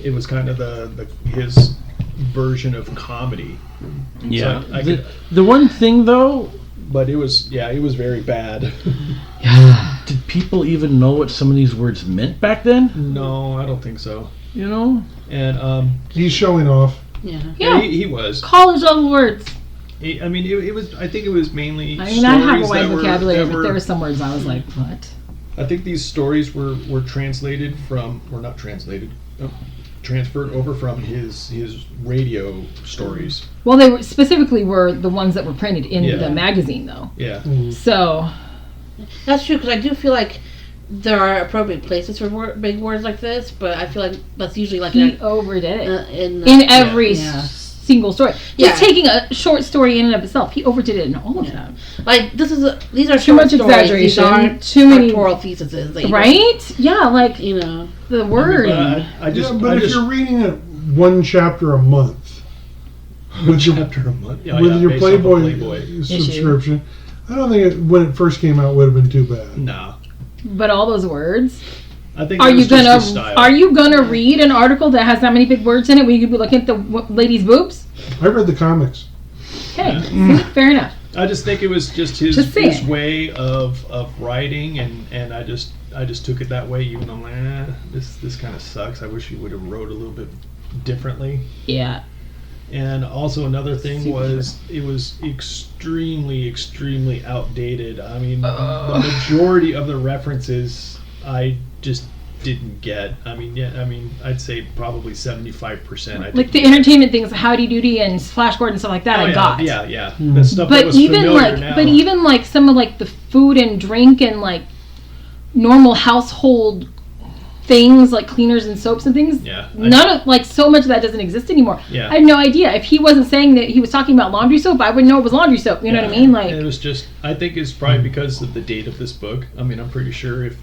It was kind of his version of comedy. Yeah. So I could, The one thing though, but it was very bad. did people even know what some of these words meant back then? No, I don't think so. You know? And He's showing off. Yeah. Yeah, he was. college level words. I mean, it was. I think it was mainly. I mean, I have a stories wide that vocabulary, but were- there were some words I was like, what? I think these stories were translated from, or not translated, transferred over from his radio stories. Well, they were specifically were the ones that were printed in Yeah. the magazine, though. Yeah. So That's true, because I do feel like there are appropriate places for big words like this, but I feel like that's usually like he overdid it in in every yeah. single story. Yeah. Just taking a short story in and of itself, he overdid it in all of them. Like these are Too short much stories. exaggeration, These aren't too many- doctoral theses, that you- Right? Yeah, like You know. the wording. I just, Yeah, but I if just you're reading it 1 chapter a month with your, chapter a month. Yeah, with yeah, your based off of Playboy subscription, I don't think when it first came out would have been too bad. No, But all those words. I think Are it you was just gonna the style. Are you gonna read an article that has that many big words in it where you could be looking at the lady's boobs? I read the comics. Okay, see? Fair enough. I just think it was just his saying. way of writing, and I just took it that way. Even though I'm like, this kind of sucks. I wish he would have wrote a little bit differently. Yeah. And also another thing was it was extremely outdated. I mean, the majority of the references I just didn't get. I mean, I'd say probably 75%. Like the entertainment things, Howdy Doody and Flash Gordon and stuff like that, I got. Yeah. The stuff that But was even familiar like, now. but even like some of like the food and drink and like normal household things like cleaners and soaps and things. Yeah. None of like so much of that doesn't exist anymore. Yeah. I had no idea. If he wasn't saying that he was talking about laundry soap, I wouldn't know it was laundry soap. You know what I mean? Like it was just. I think it's probably because of the date of this book. I mean, I'm pretty sure if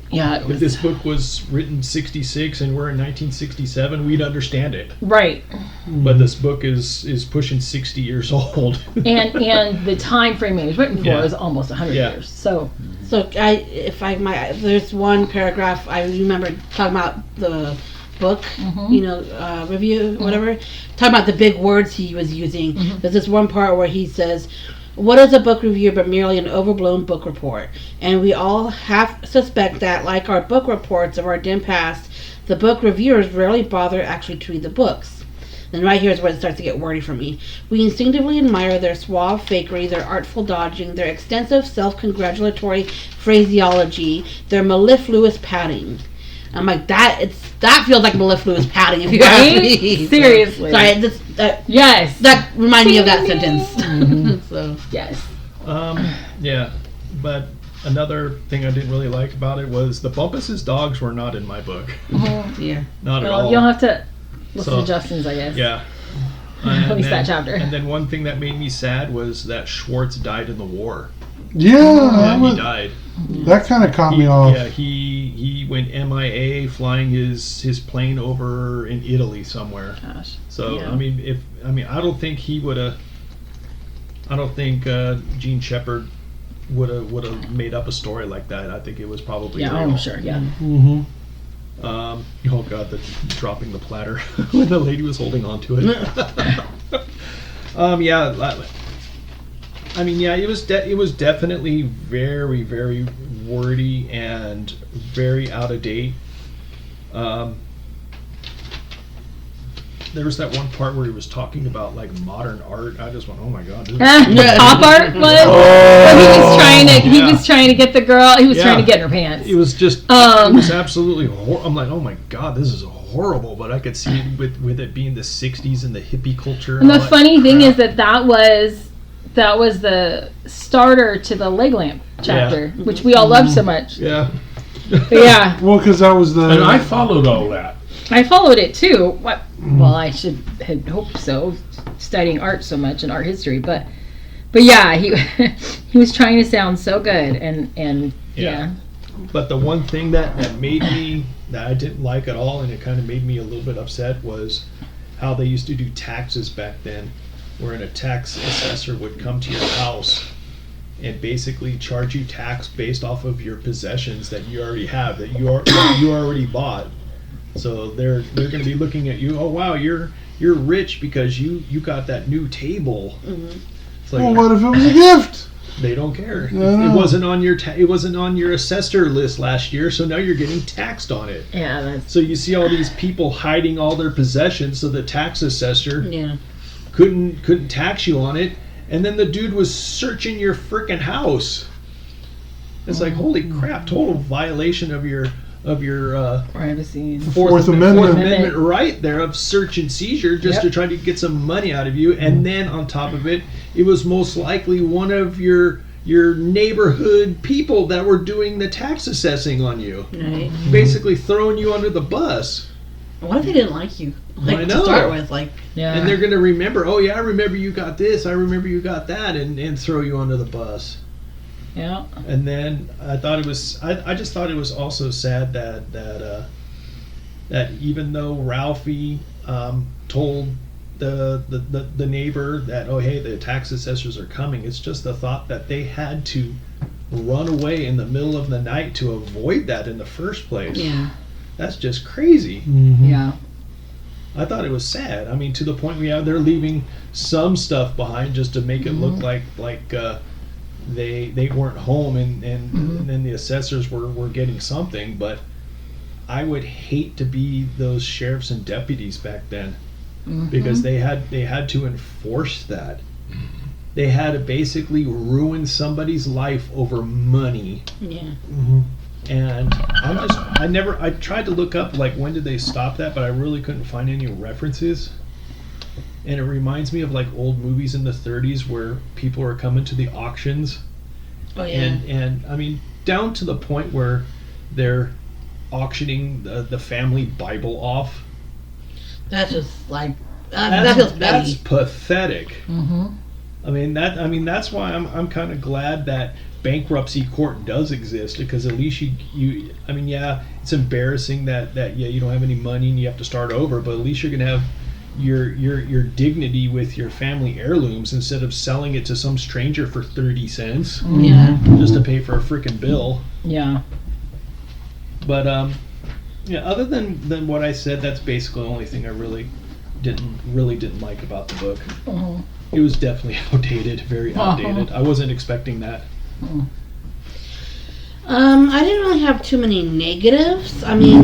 this book was written 66 and we're in 1967, we'd understand it. Right. But this book is pushing 60 years old. and the time frame it was written for is almost 100 years. So there's one paragraph I remember talking about the book, review, whatever, talking about the big words he was using. There's this one part where he says, "What is a book review but merely an overblown book report? And we all half suspect that, like our book reports of our dim past, the book reviewers rarely bother actually to read the books." And right here is where it starts to get wordy for me. "We instinctively admire their suave fakery, their artful dodging, their extensive self-congratulatory phraseology, their mellifluous padding." I'm like, that feels like mellifluous padding, if you ask me. Seriously. Sorry, yes. That reminded me of that sentence. So yes. Yeah, but another thing I didn't really like about it was the Bumpus's dogs were not in my book. Yeah. Not at all. You'll have to listen to Justin's, I guess. Yeah. At least that chapter. And then one thing that made me sad was that Schwartz died in the war. Yeah, he died. That kind of caught me off. Yeah, he went MIA flying his plane over in Italy somewhere. Gosh. So I don't think he would have. I don't think Gene Shepard would have made up a story like that. I think it was probably real. I'm sure. Yeah. Mm-hmm. Oh God, the dropping the platter when the lady was holding on to it. It was definitely very, very wordy and very out of date. There was that one part where he was talking about like modern art. I just went, "Oh my God!" Pop art was. He was trying to get the girl. He was trying to get in her pants. It was just. It was absolutely. I'm like, "Oh my God, this is horrible!" But I could see it with it being the '60s and the hippie culture. And the funny thing is that was the starter to the leg lamp chapter, which we all loved so much. Yeah. Yeah. Well, because that was the. And I followed all that. I followed it too. Well, I had hoped so, studying art so much and art history, but yeah, he was trying to sound so good and yeah. But the one thing that I didn't like at all, and it kind of made me a little bit upset, was how they used to do taxes back then, wherein a tax assessor would come to your house and basically charge you tax based off of your possessions that you already have, that you already bought. So they're going to be looking at you. "Oh wow, you're rich because you got that new table." Mm-hmm. It's like, well, what if it was a gift? They don't care. No. It wasn't on your assessor list last year, so now you're getting taxed on it. Yeah. So you see all these people hiding all their possessions, so the tax assessor couldn't tax you on it, and then the dude was searching your freaking house. It's like, holy crap! Total violation of your privacy. Fourth Amendment right there of search and seizure just to try to get some money out of you. And then on top of it, it was most likely one of your neighborhood people that were doing the tax assessing on you. Right. Basically throwing you under the bus. What if they didn't like you? I know. To start with, And they're going to remember, "Oh yeah, I remember you got this, I remember you got that," and throw you under the bus. Yeah. And then I just thought it was also sad that even though Ralphie told the neighbor that, "Oh hey, the tax assessors are coming," it's just the thought that they had to run away in the middle of the night to avoid that in the first place. Yeah. That's just crazy. Mm-hmm. Yeah. I thought it was sad. I mean, to the point where they're leaving some stuff behind just to make it look like they weren't home and then the assessors were getting something. But I would hate to be those sheriffs and deputies back then, because they had to enforce that. They had to basically ruin somebody's life over money. Yeah. Mm-hmm. And I tried to look up like when did they stop that, but I really couldn't find any references. And it reminds me of like old movies in the 30s where people are coming to the auctions. Oh yeah. And I mean, down to the point where they're auctioning the family Bible off. That's just like that feels That's petty. pathetic. Mm-hmm. I mean that's why I'm kind of glad that bankruptcy court does exist, because at least you I mean, yeah, it's embarrassing that you don't have any money and you have to start over, but at least you're gonna have your dignity with your family heirlooms instead of selling it to some stranger for 30 cents Yeah. just to pay for a freaking bill. Yeah. But yeah, other than what I said, that's basically the only thing I really didn't like about the book. Mhm. It was definitely outdated, very outdated. I wasn't expecting that. I didn't really have too many negatives. I mean,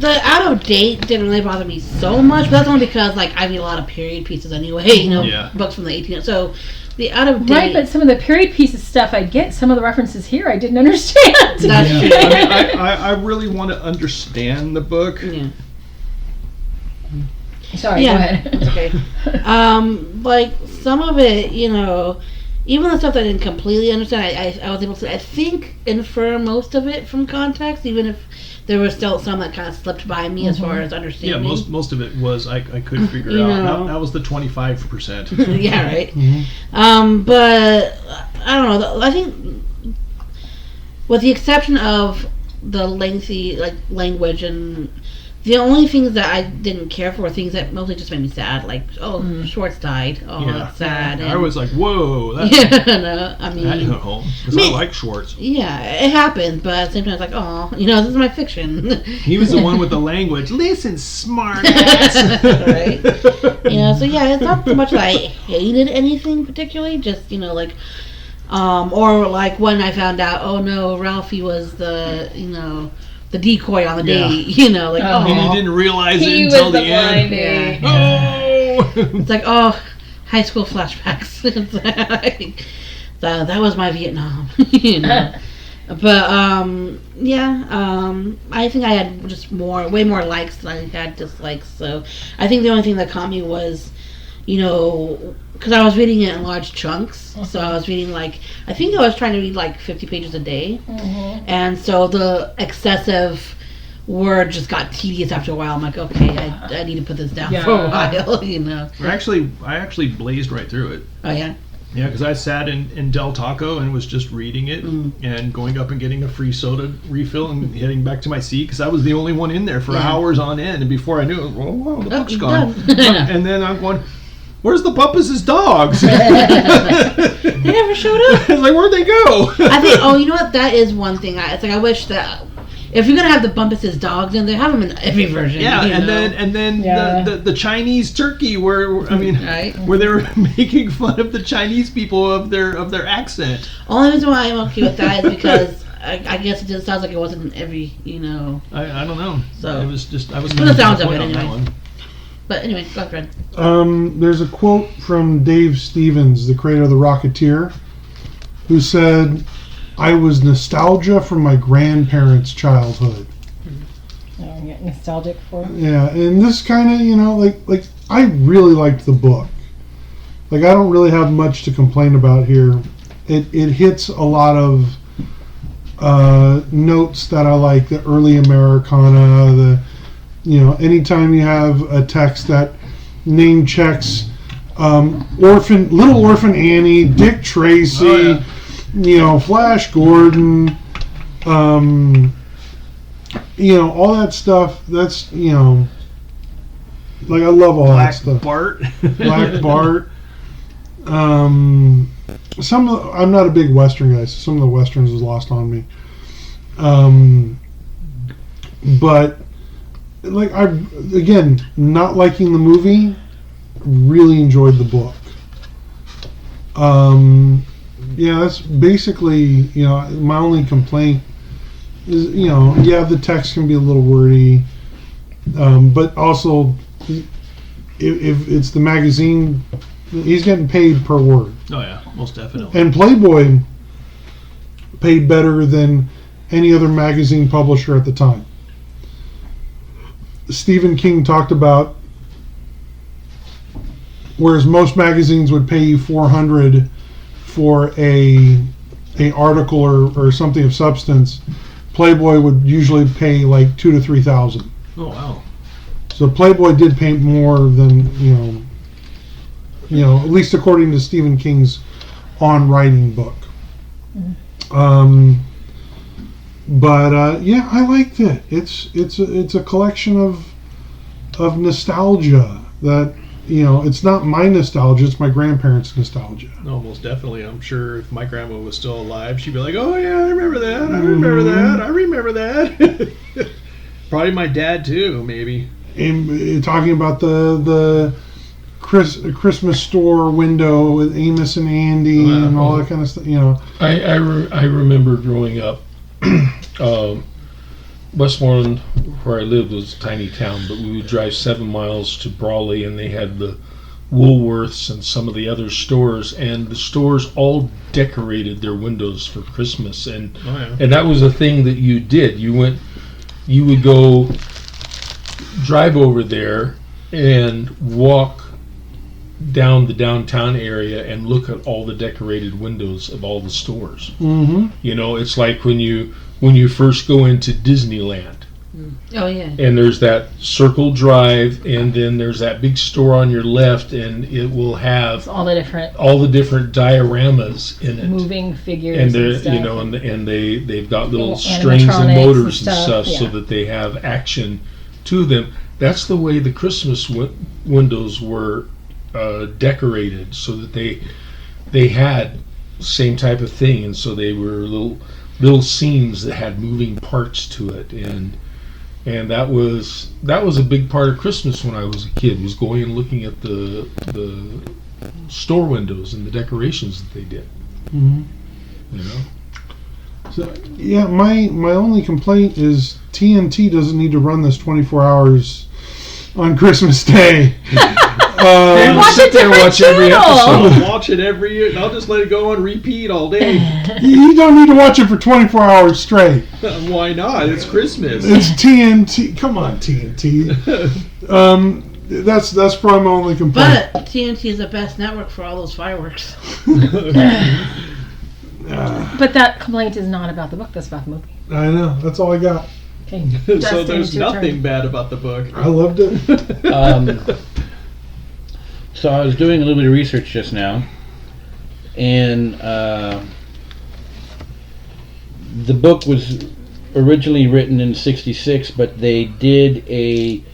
the out of date didn't really bother me so much, but that's only because like I read a lot of period pieces anyway. You know, Yeah. books from the 1800s. So the out of date. Right, but some of the period pieces stuff I get, some of the references here I didn't understand. That's I true. mean, I really want to understand the book. Yeah. Sorry, Yeah. go ahead. It's okay. Like some of it, you know, even the stuff that I didn't completely understand, I was able to, I think, infer most of it from context, even if there was still some that kind of slipped by me as far as Yeah, understanding. most of it was I couldn't figure You out. know. That was the 25%. Yeah, right. But I don't know. I think, with the exception of the lengthy like language, and the only things that I didn't care for were things that mostly just made me sad. Like, Schwartz died. Oh, Yeah. that's sad. I was like, whoa, that Yeah, no, I mean, hit home. Because Me- I like Schwartz. yeah, it happened, but at the same time, it's like, oh, you know, this is my fiction. He was the one with the language. Listen, smart ass. Right. You know, so yeah, it's not so much that I hated anything particularly, just, you know, like, or like when I found out, oh no, Ralphie was the, you know, the decoy on the Yeah. date, you know, like, Oh. And oh. you didn't realize it He until was the the end. blind date. Oh! It's like, oh, high school flashbacks. It's like, that was my Vietnam, you know. But yeah, I think I had just way more likes than I had dislikes. So I think the only thing that caught me was, you know, because I was reading it in large chunks. So I was reading I think I was trying to read 50 pages a day, and so the excessive word just got tedious after a while. I'm like, okay, I need to put this down for a while, you know. I actually blazed right through it. Oh yeah. Yeah, because I sat in Del Taco and was just reading it and going up and getting a free soda refill and heading back to my seat because I was the only one in there for hours on end. And before I knew it, well, the book's gone. done. And then I'm going, where's the Bumpus' dogs? They never showed up. It's like, where'd they go? I think. Oh, you know what? That is one thing. It's like I wish that if you're gonna have the Bumpus' dogs in there, have them in every version. Yeah, you and know? then Yeah. the Chinese turkey where Right. where they were making fun of the Chinese people of their accent. Only reason why I'm okay with that is because I guess it just sounds like it wasn't in every, you know. I don't know. So- it was just I was But the sounds of disappointed it on that anyway. one. But anyway, go ahead. There's a quote from Dave Stevens, the creator of The Rocketeer, who said, "I was nostalgia from my grandparents' childhood." Oh, I get nostalgic for. Yeah, and this kind of, you know, like I really liked the book. Like, I don't really have much to complain about here. It hits a lot of notes that I like, the early Americana, anytime you have a text that name checks Little Orphan Annie, Dick Tracy, Flash Gordon, all that stuff. That's, I love all that Black stuff. Bart. Black Bart. I'm not a big Western guy, so some of the Westerns was lost on me. But not liking the movie, really enjoyed the book. That's basically, my only complaint is, the text can be a little wordy, but also if it's the magazine, he's getting paid per word. Oh yeah, most definitely. And Playboy paid better than any other magazine publisher at the time. Stephen King talked about, whereas most magazines would pay you $400 for a article or something of substance, Playboy would usually pay like $2,000 to $3,000. Oh wow. So Playboy did pay more than at least according to Stephen King's On Writing book. But yeah, I liked it. It's a collection of nostalgia that it's not my nostalgia, it's my grandparents' nostalgia. No, most definitely. I'm sure if my grandma was still alive, she'd be like, "Oh yeah, I remember that. I remember that. I remember that." Probably my dad too, maybe. And talking about the Christmas store window with Amos and Andy and all that kind of stuff. I remember growing up. Westmoreland, where I lived, was a tiny town, but we would drive 7 miles to Brawley, and they had the Woolworths and some of the other stores, and the stores all decorated their windows for Christmas, and that was a thing that you did. You would go drive over there and walk down the downtown area and look at all the decorated windows of all the stores. Mm-hmm. It's like when you first go into Disneyland. Oh yeah. And there's that circle drive, and then there's that big store on your left, and it will have It's all the different dioramas in it, moving figures and and they're stuff. and they've got little Little strings and animatronics motors and and stuff, stuff, so yeah. that they have action to them. That's the way the Christmas windows were decorated, so that they had the same type of thing, and so they were little scenes that had moving parts to it, and that was a big part of Christmas when I was a kid, was going and looking at the store windows and the decorations that they did. Mm-hmm. So yeah, my only complaint is TNT doesn't need to run this 24 hours on Christmas Day. Watch sit there and watch every channel. episode. I'll watch it every year. I'll just let it go on repeat all day. You don't need to watch it for 24 hours straight. Why not? It's Christmas. It's TNT. Come on, TNT. That's probably my only complaint. But TNT is the best network for all those fireworks. But that complaint is not about the book, that's about the movie. I know. That's all I got. Okay. So Justin, there's it's your nothing turn. bad about the book. I loved it. So I was doing a little bit of research just now, and the book was originally written in '66, but they did a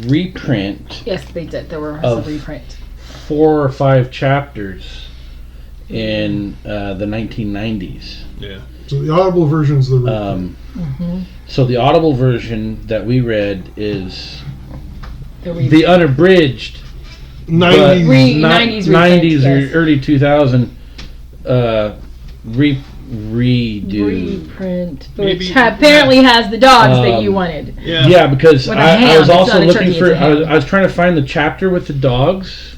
reprint, Yes, they did. There was Of- a reprint. 4 or 5 chapters in the 1990s. Yeah. So the Audible version's the reprint. So the Audible version that we read is The reprint. the unabridged 90s. 90s reprint, or yes. early 2000 redo. Reprint, Maybe- which apparently has the dogs that you wanted. Yeah, because With a I ham, was it's also not a looking turkey, for. it's a ham. I was trying to find the chapter with the dogs,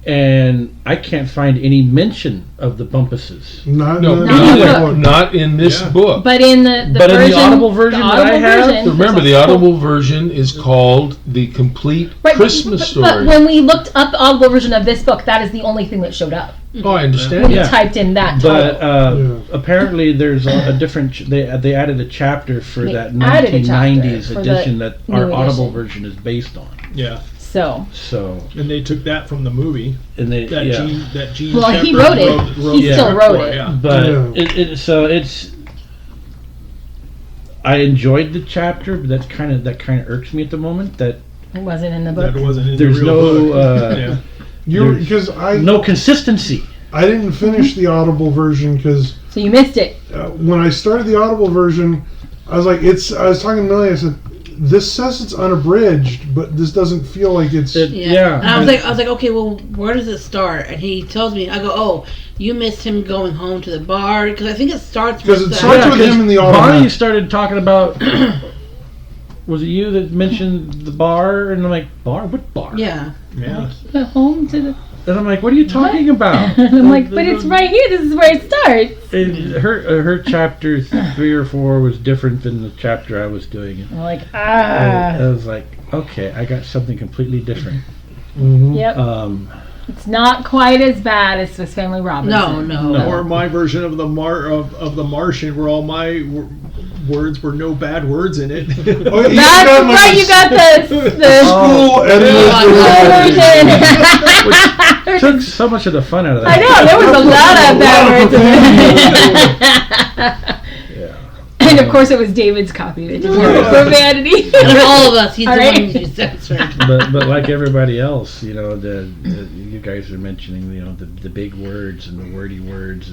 and I can't find any mention of the Bumpuses. Not, No, Not in the that book. one. not in this Yeah. book. But in the But in the version, Audible version that I have, Remember, the Audible version is called The Complete Right, Christmas but Story. when we looked up the Audible version of this book, that is the only thing that showed up. Oh, I understand. When Yeah. you typed in that But title. Yeah. apparently, there's a different. They added a chapter for They that added a chapter 1990s for the edition that new our Audible edition. version is based on. Yeah. So, So, And they took that from the movie. and they That yeah. Gene well, he Shepard wrote it. He yeah. still wrote for it. Yeah. But Yeah. so it's. I enjoyed the chapter, but that kind of irks me at the moment. That It wasn't in the book. That wasn't in There's the real no, book. yeah. You because no consistency. I didn't finish the Audible version because So you missed it. when I started the Audible version, I was like, I was talking to Millie. I said, "This says it's unabridged, but this doesn't feel like it's." Yeah. And I was like, okay, well, where does it start? And he tells me, I go, oh, you missed him going home to the bar because I think it starts Because with it the- starts with him in the Barney automat. started talking about. Was it you that mentioned the bar? And I'm like, bar? What bar? Yeah. Yeah. Went home to the. And I'm like, what are you talking about? And I'm like, but it's right here. This is where it starts. And her chapter 3 or 4 was different than the chapter I was doing. I'm like, I was like, okay, I got something completely different. Mhm. Yep. It's not quite as bad as Swiss Family Robinson. No. Or my version of the of the Martian, where all my words were no bad words in it. Oh, That's right. You got the school Which took so much of the fun out of that. I know there was a lot of bad words in it. And of course, it was David's copy that didn't have profanity. And all of us, he's All the right. one who censored. But like everybody else, you know, you guys are mentioning, you know, the big words and the wordy words,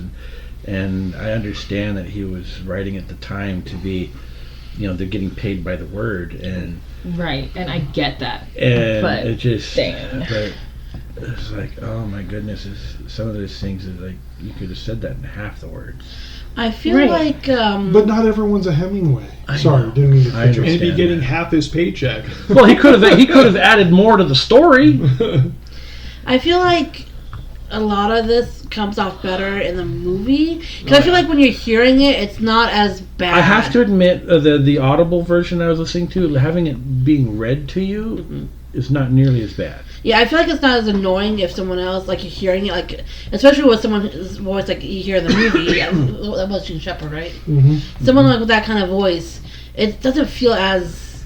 and I understand that he was writing at the time to be, you know, they're getting paid by the word, and Right, and I get that. and But it just, dang. but it's like, oh my goodness, some of those things is like you could have said that in half the words. I feel Right. like, But not everyone's a Hemingway. I Sorry, know. didn't mean to I cut you off. And be understand getting that. half his paycheck. Well, he could have added more to the story. I feel like a lot of this comes off better in the movie. Because I feel like when you're hearing it, it's not as bad. I have to admit, the audible version I was listening to, having it being read to you, is not nearly as bad. Yeah, I feel like it's not as annoying if someone else, like, you're hearing it, like, especially with someone's voice, like, you hear in the movie. That was Gene Shepard, right? Mhm. Someone like with that kind of voice, it doesn't feel as,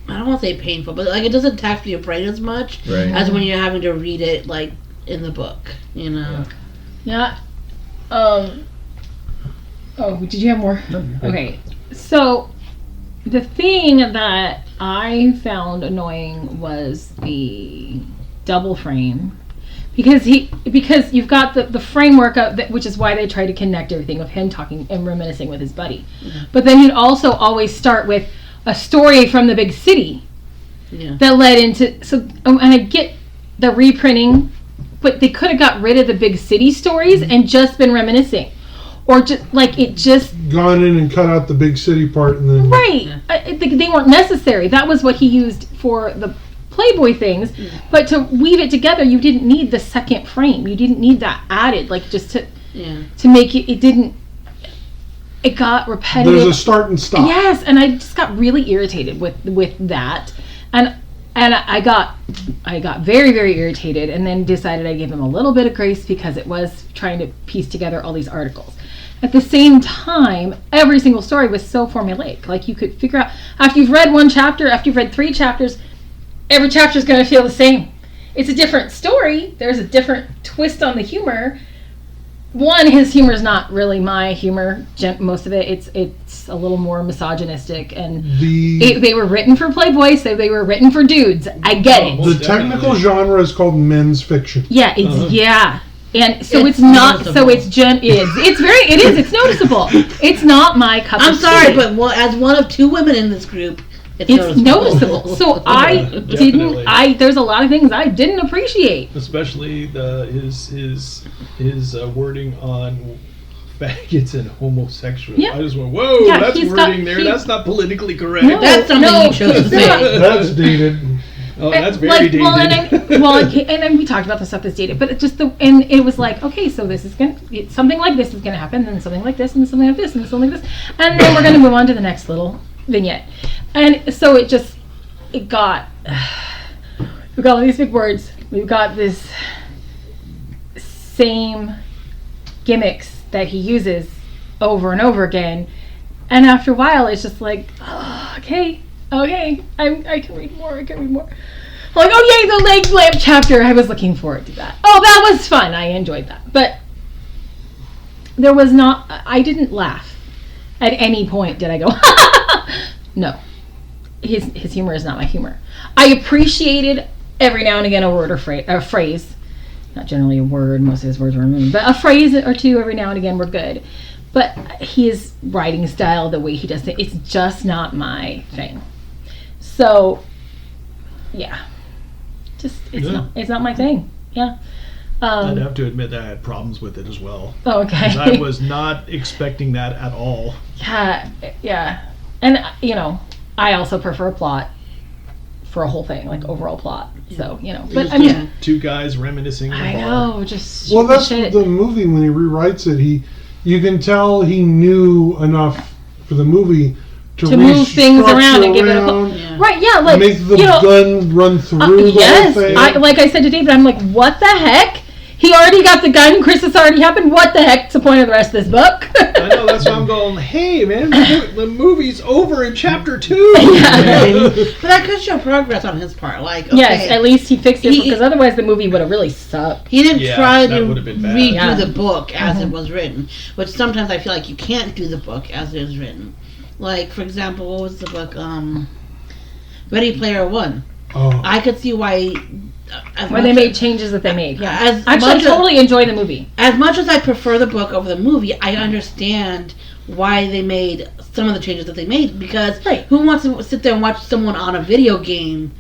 I don't want to say painful, but, like, it doesn't tax your brain as much Right. as when you're having to read it, like, in the book, you know? Yeah. Oh, did you have more? Okay. So, the thing that I found annoying was the double frame. Because you've got the framework of which is why they try to connect everything of him talking and reminiscing with his buddy. But then he'd also always start with a story from the big city Yeah. that led into and I get the reprinting, but they could have got rid of the big city stories and just been reminiscing, or just like it just Gone in and cut out the big city part and then. right. They weren't necessary. That was what he used for the Playboy things, but to weave it together, you didn't need the second frame. You didn't need that added, like just to make it. It didn't. It got repetitive. There's a start and stop. Yes, and I just got really irritated with that, and I got very, very irritated, and then decided I'd give him a little bit of grace because it was trying to piece together all these articles. At the same time, every single story was so formulaic. Like you could figure out after you've read one chapter, after you've read 3 chapters, every chapter is going to feel the same. It's a different story. There's a different twist on the humor. One, his humor is not really my humor. Most of it, it's a little more misogynistic, and they were written for Playboy, so they were written for dudes. I get it. The technical genre is called men's fiction. Yeah, it's and so it's It's not. noticeable. So it's it's noticeable. It's not my cup I'm of sorry, tea. but as one of 2 women in this group, It's noticeable. So I Definitely. there's a lot of things I didn't appreciate. Especially his wording on faggots and homosexuals. Yeah. I just went, whoa, Yeah, that's he's wording got- there. he- That's not politically correct. No. That's something you chose to it's say. not. That's dated. Oh, that's very dated. And then we talked about the stuff that's dated, but it just and it was like, okay, so this is something like this is gonna happen, then something like this, and something like this, and something like this, and then we're gonna move on to the next little vignette, and so we got all these big words, we've got this same gimmicks that he uses over and over again, and after a while, it's just like, oh, okay, I can read more. Like, oh yay, the leg lamp chapter. I was looking forward to that. Oh, that was fun. I enjoyed that. But there was not. I didn't laugh at any point. Did I go? No. His humor is not my humor. I appreciated every now and again a word or phrase. Not generally a word. Most of his words were removed, but a phrase or two every now and again were good. But his writing style, the way he does it, it's just not my thing. So, yeah, it's not my thing. Yeah. I'd have to admit that I had problems with it as well. Okay. 'Cause I was not expecting that at all. Yeah, and I also prefer a plot for a whole thing, like overall plot. So but I mean, 2 guys reminiscing. In a I bar. know, just Well, that's shit. the movie. When he rewrites it, you can tell he knew enough for the movie to move things around and give it a restructure whole. around. Right, yeah, like, make the you know, gun run through the yes, whole thing. like I said to David, I'm like, what the heck? He already got the gun. Christmas already happened. What the heck's the point of the rest of this book? I know, that's why I'm going, hey, man, the movie's over in chapter 2. Yeah. But that could show progress on his part. Like, okay, Yes, at least he fixed it, because otherwise the movie would have really sucked. he didn't Yeah, try that to would've been bad. redo Yeah. the book as it was written, which sometimes I feel like you can't do the book as it is written. Like, for example, what was the book? Ready Player One. Oh. I could see why. When they made changes that they made. Yeah. As Actually, I much totally enjoy the movie. As much as I prefer the book over the movie, I understand why they made some of the changes that they made, because Right. who wants to sit there and watch someone on a video game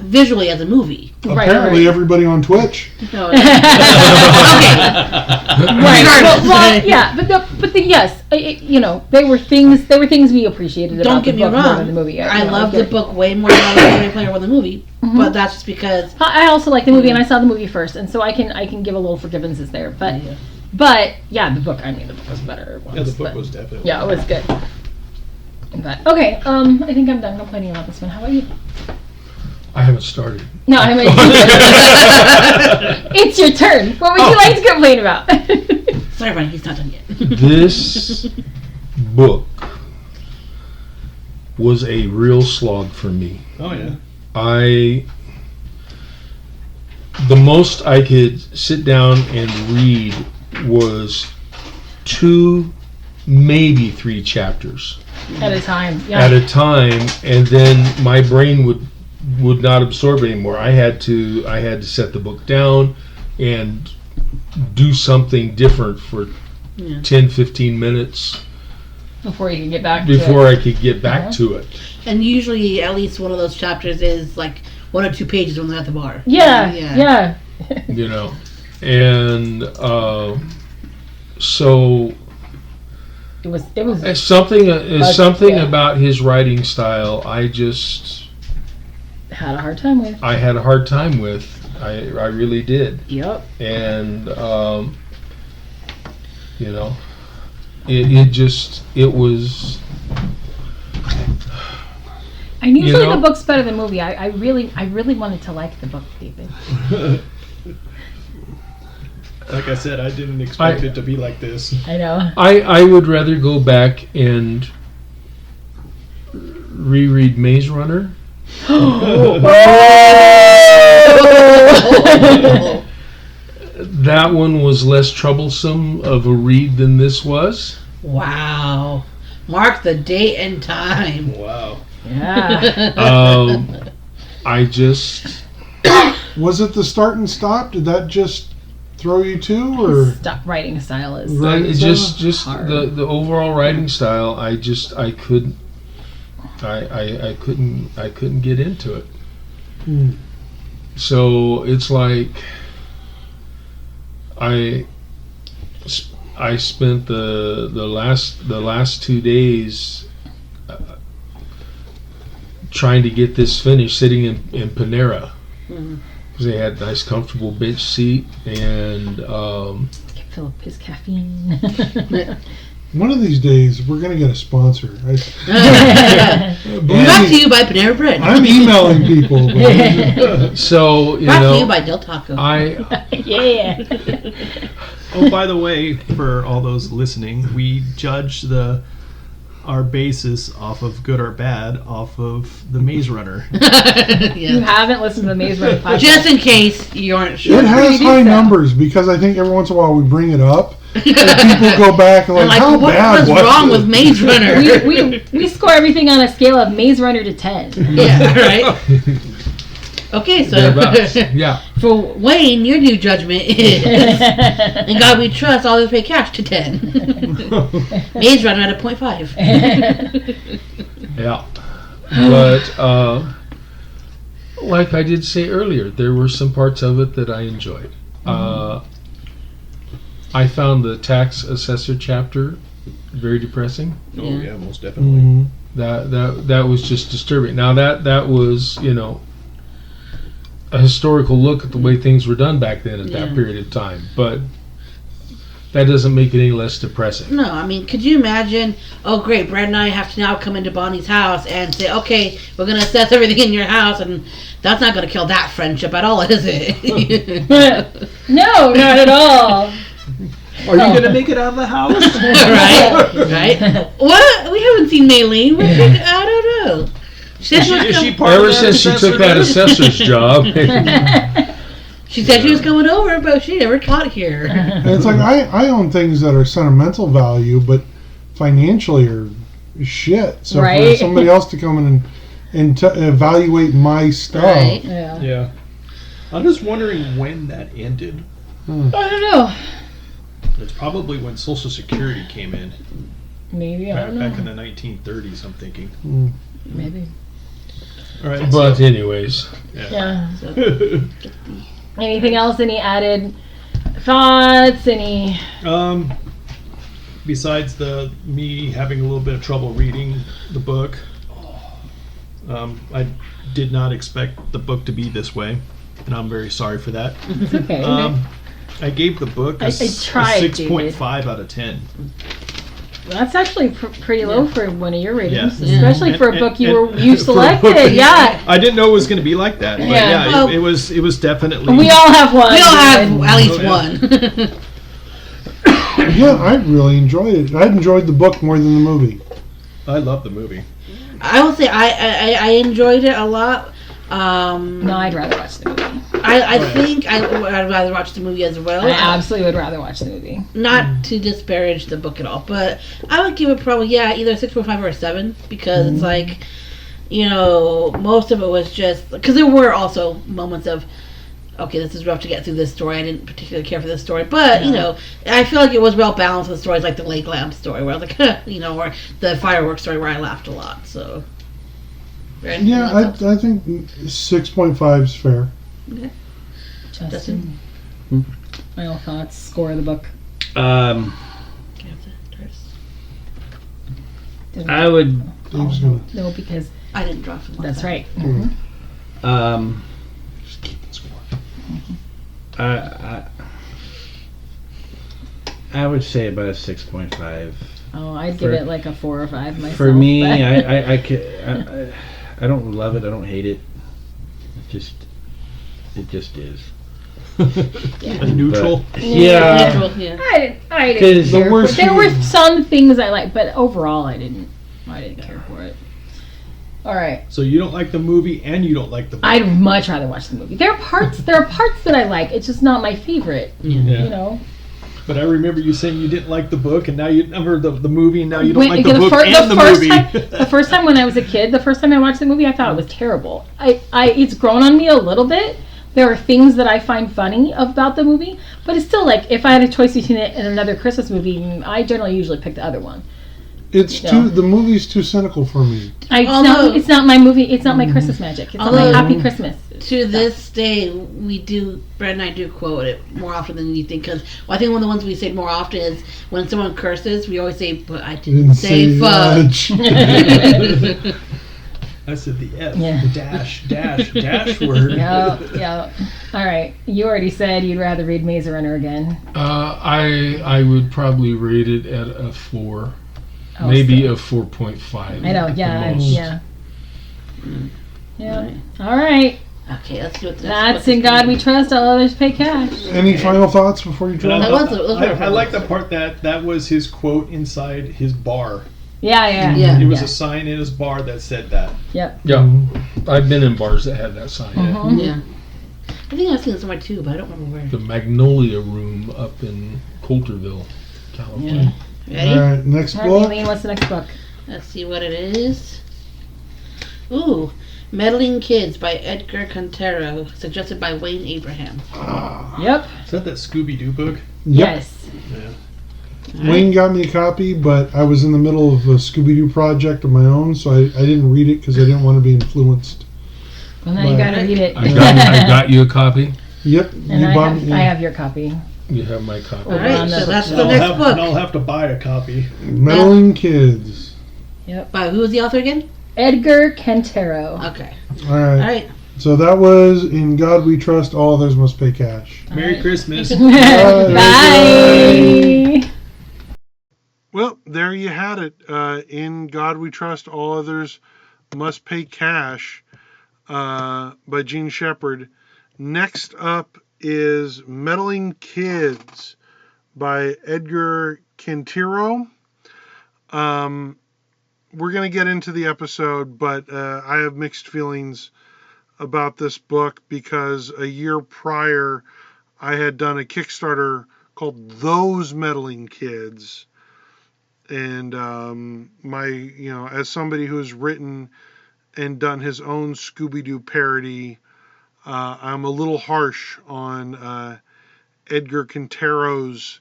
visually as a movie? Apparently, everybody on Twitch. No, Right. Regardless. Well, yeah, but yes, you know, they were things we appreciated about Don't get the me book more wrong. than the movie. I You know, love get the it. book way more than I love Ready Player One the movie, but that's just because. I also like the movie, and I saw the movie first, and so I can give a little forgiveness there. But yeah, the book. I mean, the book was better. Yeah, the book was definitely. Yeah, it was good. But okay, I think I'm done complaining about this one. How about you? I haven't started. No, I mean, it's your turn. What would you like to complain about? Sorry, Ronnie, he's not done yet. This book was a real slog for me. Oh, yeah. The most I could sit down and read was 2, maybe 3 chapters At a time. Yeah. at a time, and then my brain would not absorb anymore. I had to set the book down and do something different for 10-15 minutes Before you can get back before I could get back to it. And usually, at least one of those chapters is like 1 or 2 pages when they're at the bar. Yeah. You know, and so It was something about his writing style. I just had a hard time with. I had a hard time with. I really did. Yep. And you know, it was. And usually know? the book's better than the movie. I really wanted to like the book, David. Like I said, I didn't expect it to be like this. I know. I would rather go back and reread Maze Runner. That one was less troublesome of a read than this was. Wow. Mark the date and time. Wow. Yeah. I just... Was it the start and stop? Did that just throw you too, or Stop writing style is. Right, it's just hard. the overall writing style. I couldn't get into it. So it's like I spent the last 2 days trying to get this finished, sitting in Panera. Because they had a nice comfortable bench seat, and Fill up his caffeine. one of these days we're gonna get a sponsor. Brought to you by Panera Bread. I'm emailing people. But so Brought to you by Del Taco. Yeah. Oh, by the way, for all those listening, we judge our basis off of good or bad off of the Maze Runner. You haven't listened to the Maze Runner podcast. Just in case you aren't sure. it has do high so. numbers because I think every once in a while we bring it up and people go back and Like, how what bad was was wrong it? with Maze Runner? we score everything on a scale of Maze Runner to 10. Yeah, right? Okay, so thereabouts. Yeah. for Wayne, your new judgment is in God we trust, always pay cash to 10. Maze Runner at a 0.5. Yeah. But like I did say earlier, there were some parts of it that I enjoyed. I found the tax assessor chapter very depressing. Oh yeah, most definitely. That was just disturbing. Now that was, you know, a historical look at the way things were done back then at that period of time. But that doesn't make it any less depressing. No, I mean, could you imagine? Oh, great! Brad and I have to now come into Bonnie's house and say, "Okay, we're going to assess everything in your house," and that's not going to kill that friendship at all, is it? No, not at all. Are you going to make it out of the house? Right? What? We haven't seen Maylene. I don't know. Is she part Ever of since she took that assessor's job. She said she was coming over, but she never got here. And it's like I own things that are sentimental value, but financially are shit. So for Right. somebody else to come in and evaluate my stuff, Right. Yeah. Yeah. I'm just wondering when that ended. I don't know. It's probably when Social Security came in. Maybe, I don't know. Back in the 1930s, I'm thinking. Maybe. All right. But anyways, Yeah. Anything else? Any added thoughts? Any? Besides me having a little bit of trouble reading the book, I did not expect the book to be this way, and I'm very sorry for that. It's okay. I gave the book a I tried, 6.5 out of 10. That's actually pretty low for one of your ratings, Yeah. especially for a book you For a selected. book- Yeah. I didn't know it was going to be like that, but Yeah. yeah, it was definitely. We all have one. We all have at least Oh, yeah. one. yeah, I really enjoyed it. I enjoyed the book more than the movie. I love the movie. I will say I enjoyed it a lot. No, I'd rather watch the movie. I think I'd rather watch the movie as well. I absolutely would rather watch the movie. Not to disparage the book at all, but I would give it probably either a 6.5 or a 7 because it's like, most of it was just because there were also moments of, okay, this is rough to get through this story. I didn't particularly care for this story, but I feel like it was well balanced with stories like the Lake Lamp story, where I was like, or the fireworks story where I laughed a lot. So, Yeah, I think 6.5 is fair. Justin, final thoughts, score of the book. I would. Dave's gonna. No, because I didn't draw from that's right. just keep it score. I would say about a 6.5. Oh, I'd give it like a 4 or 5 myself. For me, but- I don't love it. I don't hate it. It just is. A neutral. Yeah. Neutral, yeah. I 'Cause didn't the care for worst it. There thing- were some things I liked, but overall I didn't care for it. All right. So you don't like the movie and you don't like the book. I'd much rather watch the movie. There are parts that I like. It's just not my favorite. Yeah. But I remember you saying you didn't like the book, and now you remember the movie, and now you don't like the book and the movie. The first time when I was a kid, the first time I watched the movie, I thought it was terrible. It's grown on me a little bit. There are things that I find funny about the movie, but it's still like if I had a choice between it and another Christmas movie, I generally usually pick the other one. The movie's too cynical for me. It's not my movie. It's not my Christmas magic. It's not my happy Christmas. To this day, Brad and I do quote it more often than you think, because I think one of the ones we say more often is when someone curses, we always say, but I didn't say fudge. I said the F, Yeah. the dash word. Yeah. All right. You already said you'd rather read Maze Runner again. I would probably rate it at a 4. Oh, Maybe so- a 4.5. I know. at the Yeah. most. Yeah. Yeah. All right. Okay, let's do it. That's in God we trust. All others pay cash. Any final thoughts before you draw? I like the part that was his quote inside his bar. Yeah. It was a sign in his bar that said that. Yep. Yeah. I've been in bars that had that sign. Mhm. Yeah. I think I've seen it somewhere too, but I don't remember where. The Magnolia Room up in Coulterville, California. Ready? All right, next All right, book. Maylene, what's the next book? Let's see what it is. Ooh, Meddling Kids by Edgar Cantero, suggested by Wayne Abraham. Yep. Is that Scooby-Doo book? Yep. Yes. Wayne got me a copy, but I was in the middle of a Scooby-Doo project of my own, so I didn't read it because I didn't want to be influenced. Well, now you Right. gotta read it. I got you a copy. Yep, And you I bought me. have your copy. You have my copy. All right, on so the that's book. the next book. I'll have to buy a copy. Meddling Kids. By who's the author again? Edgar Cantero. Okay. All All right. right. So that was In God We Trust, All Others Must Pay Cash. Merry Christmas. Bye. Well, there you had it. In God We Trust, All Others Must Pay Cash by Gene Shepard. Next up is Meddling Kids by Edgar Quintero. We're going to get into the episode, but I have mixed feelings about this book because a year prior I had done a Kickstarter called Those Meddling Kids. And as somebody who's written and done his own Scooby-Doo parody, I'm a little harsh on Edgar Quintero's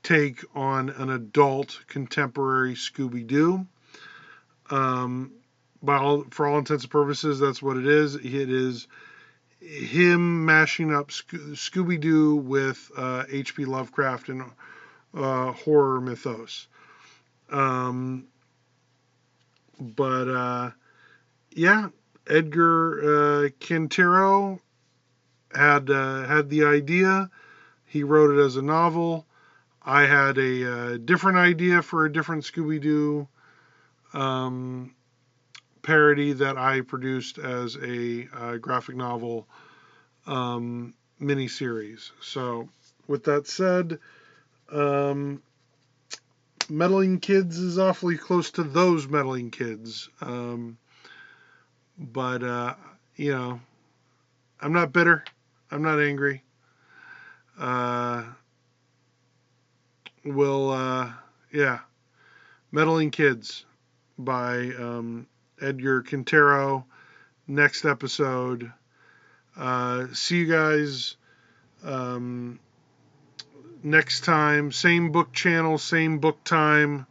take on an adult contemporary Scooby-Doo. For all intents and purposes, that's what it is. It is him mashing up Scooby-Doo with H.P. Lovecraft and horror mythos. Edgar Quintero had the idea. He wrote it as a novel. I had a different idea for a different Scooby-Doo parody that I produced as a graphic novel miniseries. So, with that said, Meddling Kids is awfully close to Those Meddling Kids. But I'm not bitter. I'm not angry. Meddling Kids by Edgar Quintero. Next episode. See you guys next time. Same book channel, same book time.